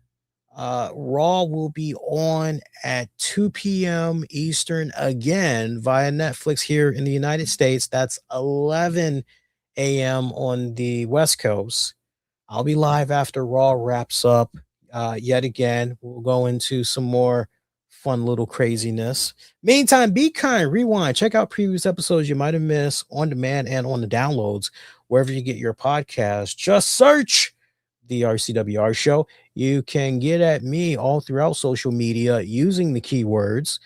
[SPEAKER 1] Raw will be on at 2 p.m. Eastern again via Netflix here in the United States. That's 11 a.m. on the West Coast. I'll be live after Raw wraps up yet again. We'll go into some more fun little craziness. Meantime, be kind, rewind, check out previous episodes you might have missed on demand and on the downloads, wherever you get your podcast. Just search the RCWR show. You can get at me all throughout social media using the keywords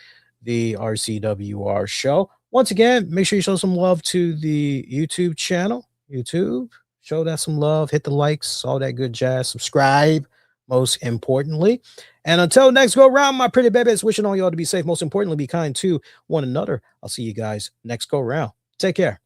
[SPEAKER 1] the RCWR show. Once again, make sure you show some love to the YouTube channel. YouTube, show that some love, hit the likes, all that good jazz, subscribe, most importantly. And until next go round, my pretty babies, wishing all y'all to be safe, most importantly, be kind to one another. I'll see you guys next go round. Take care.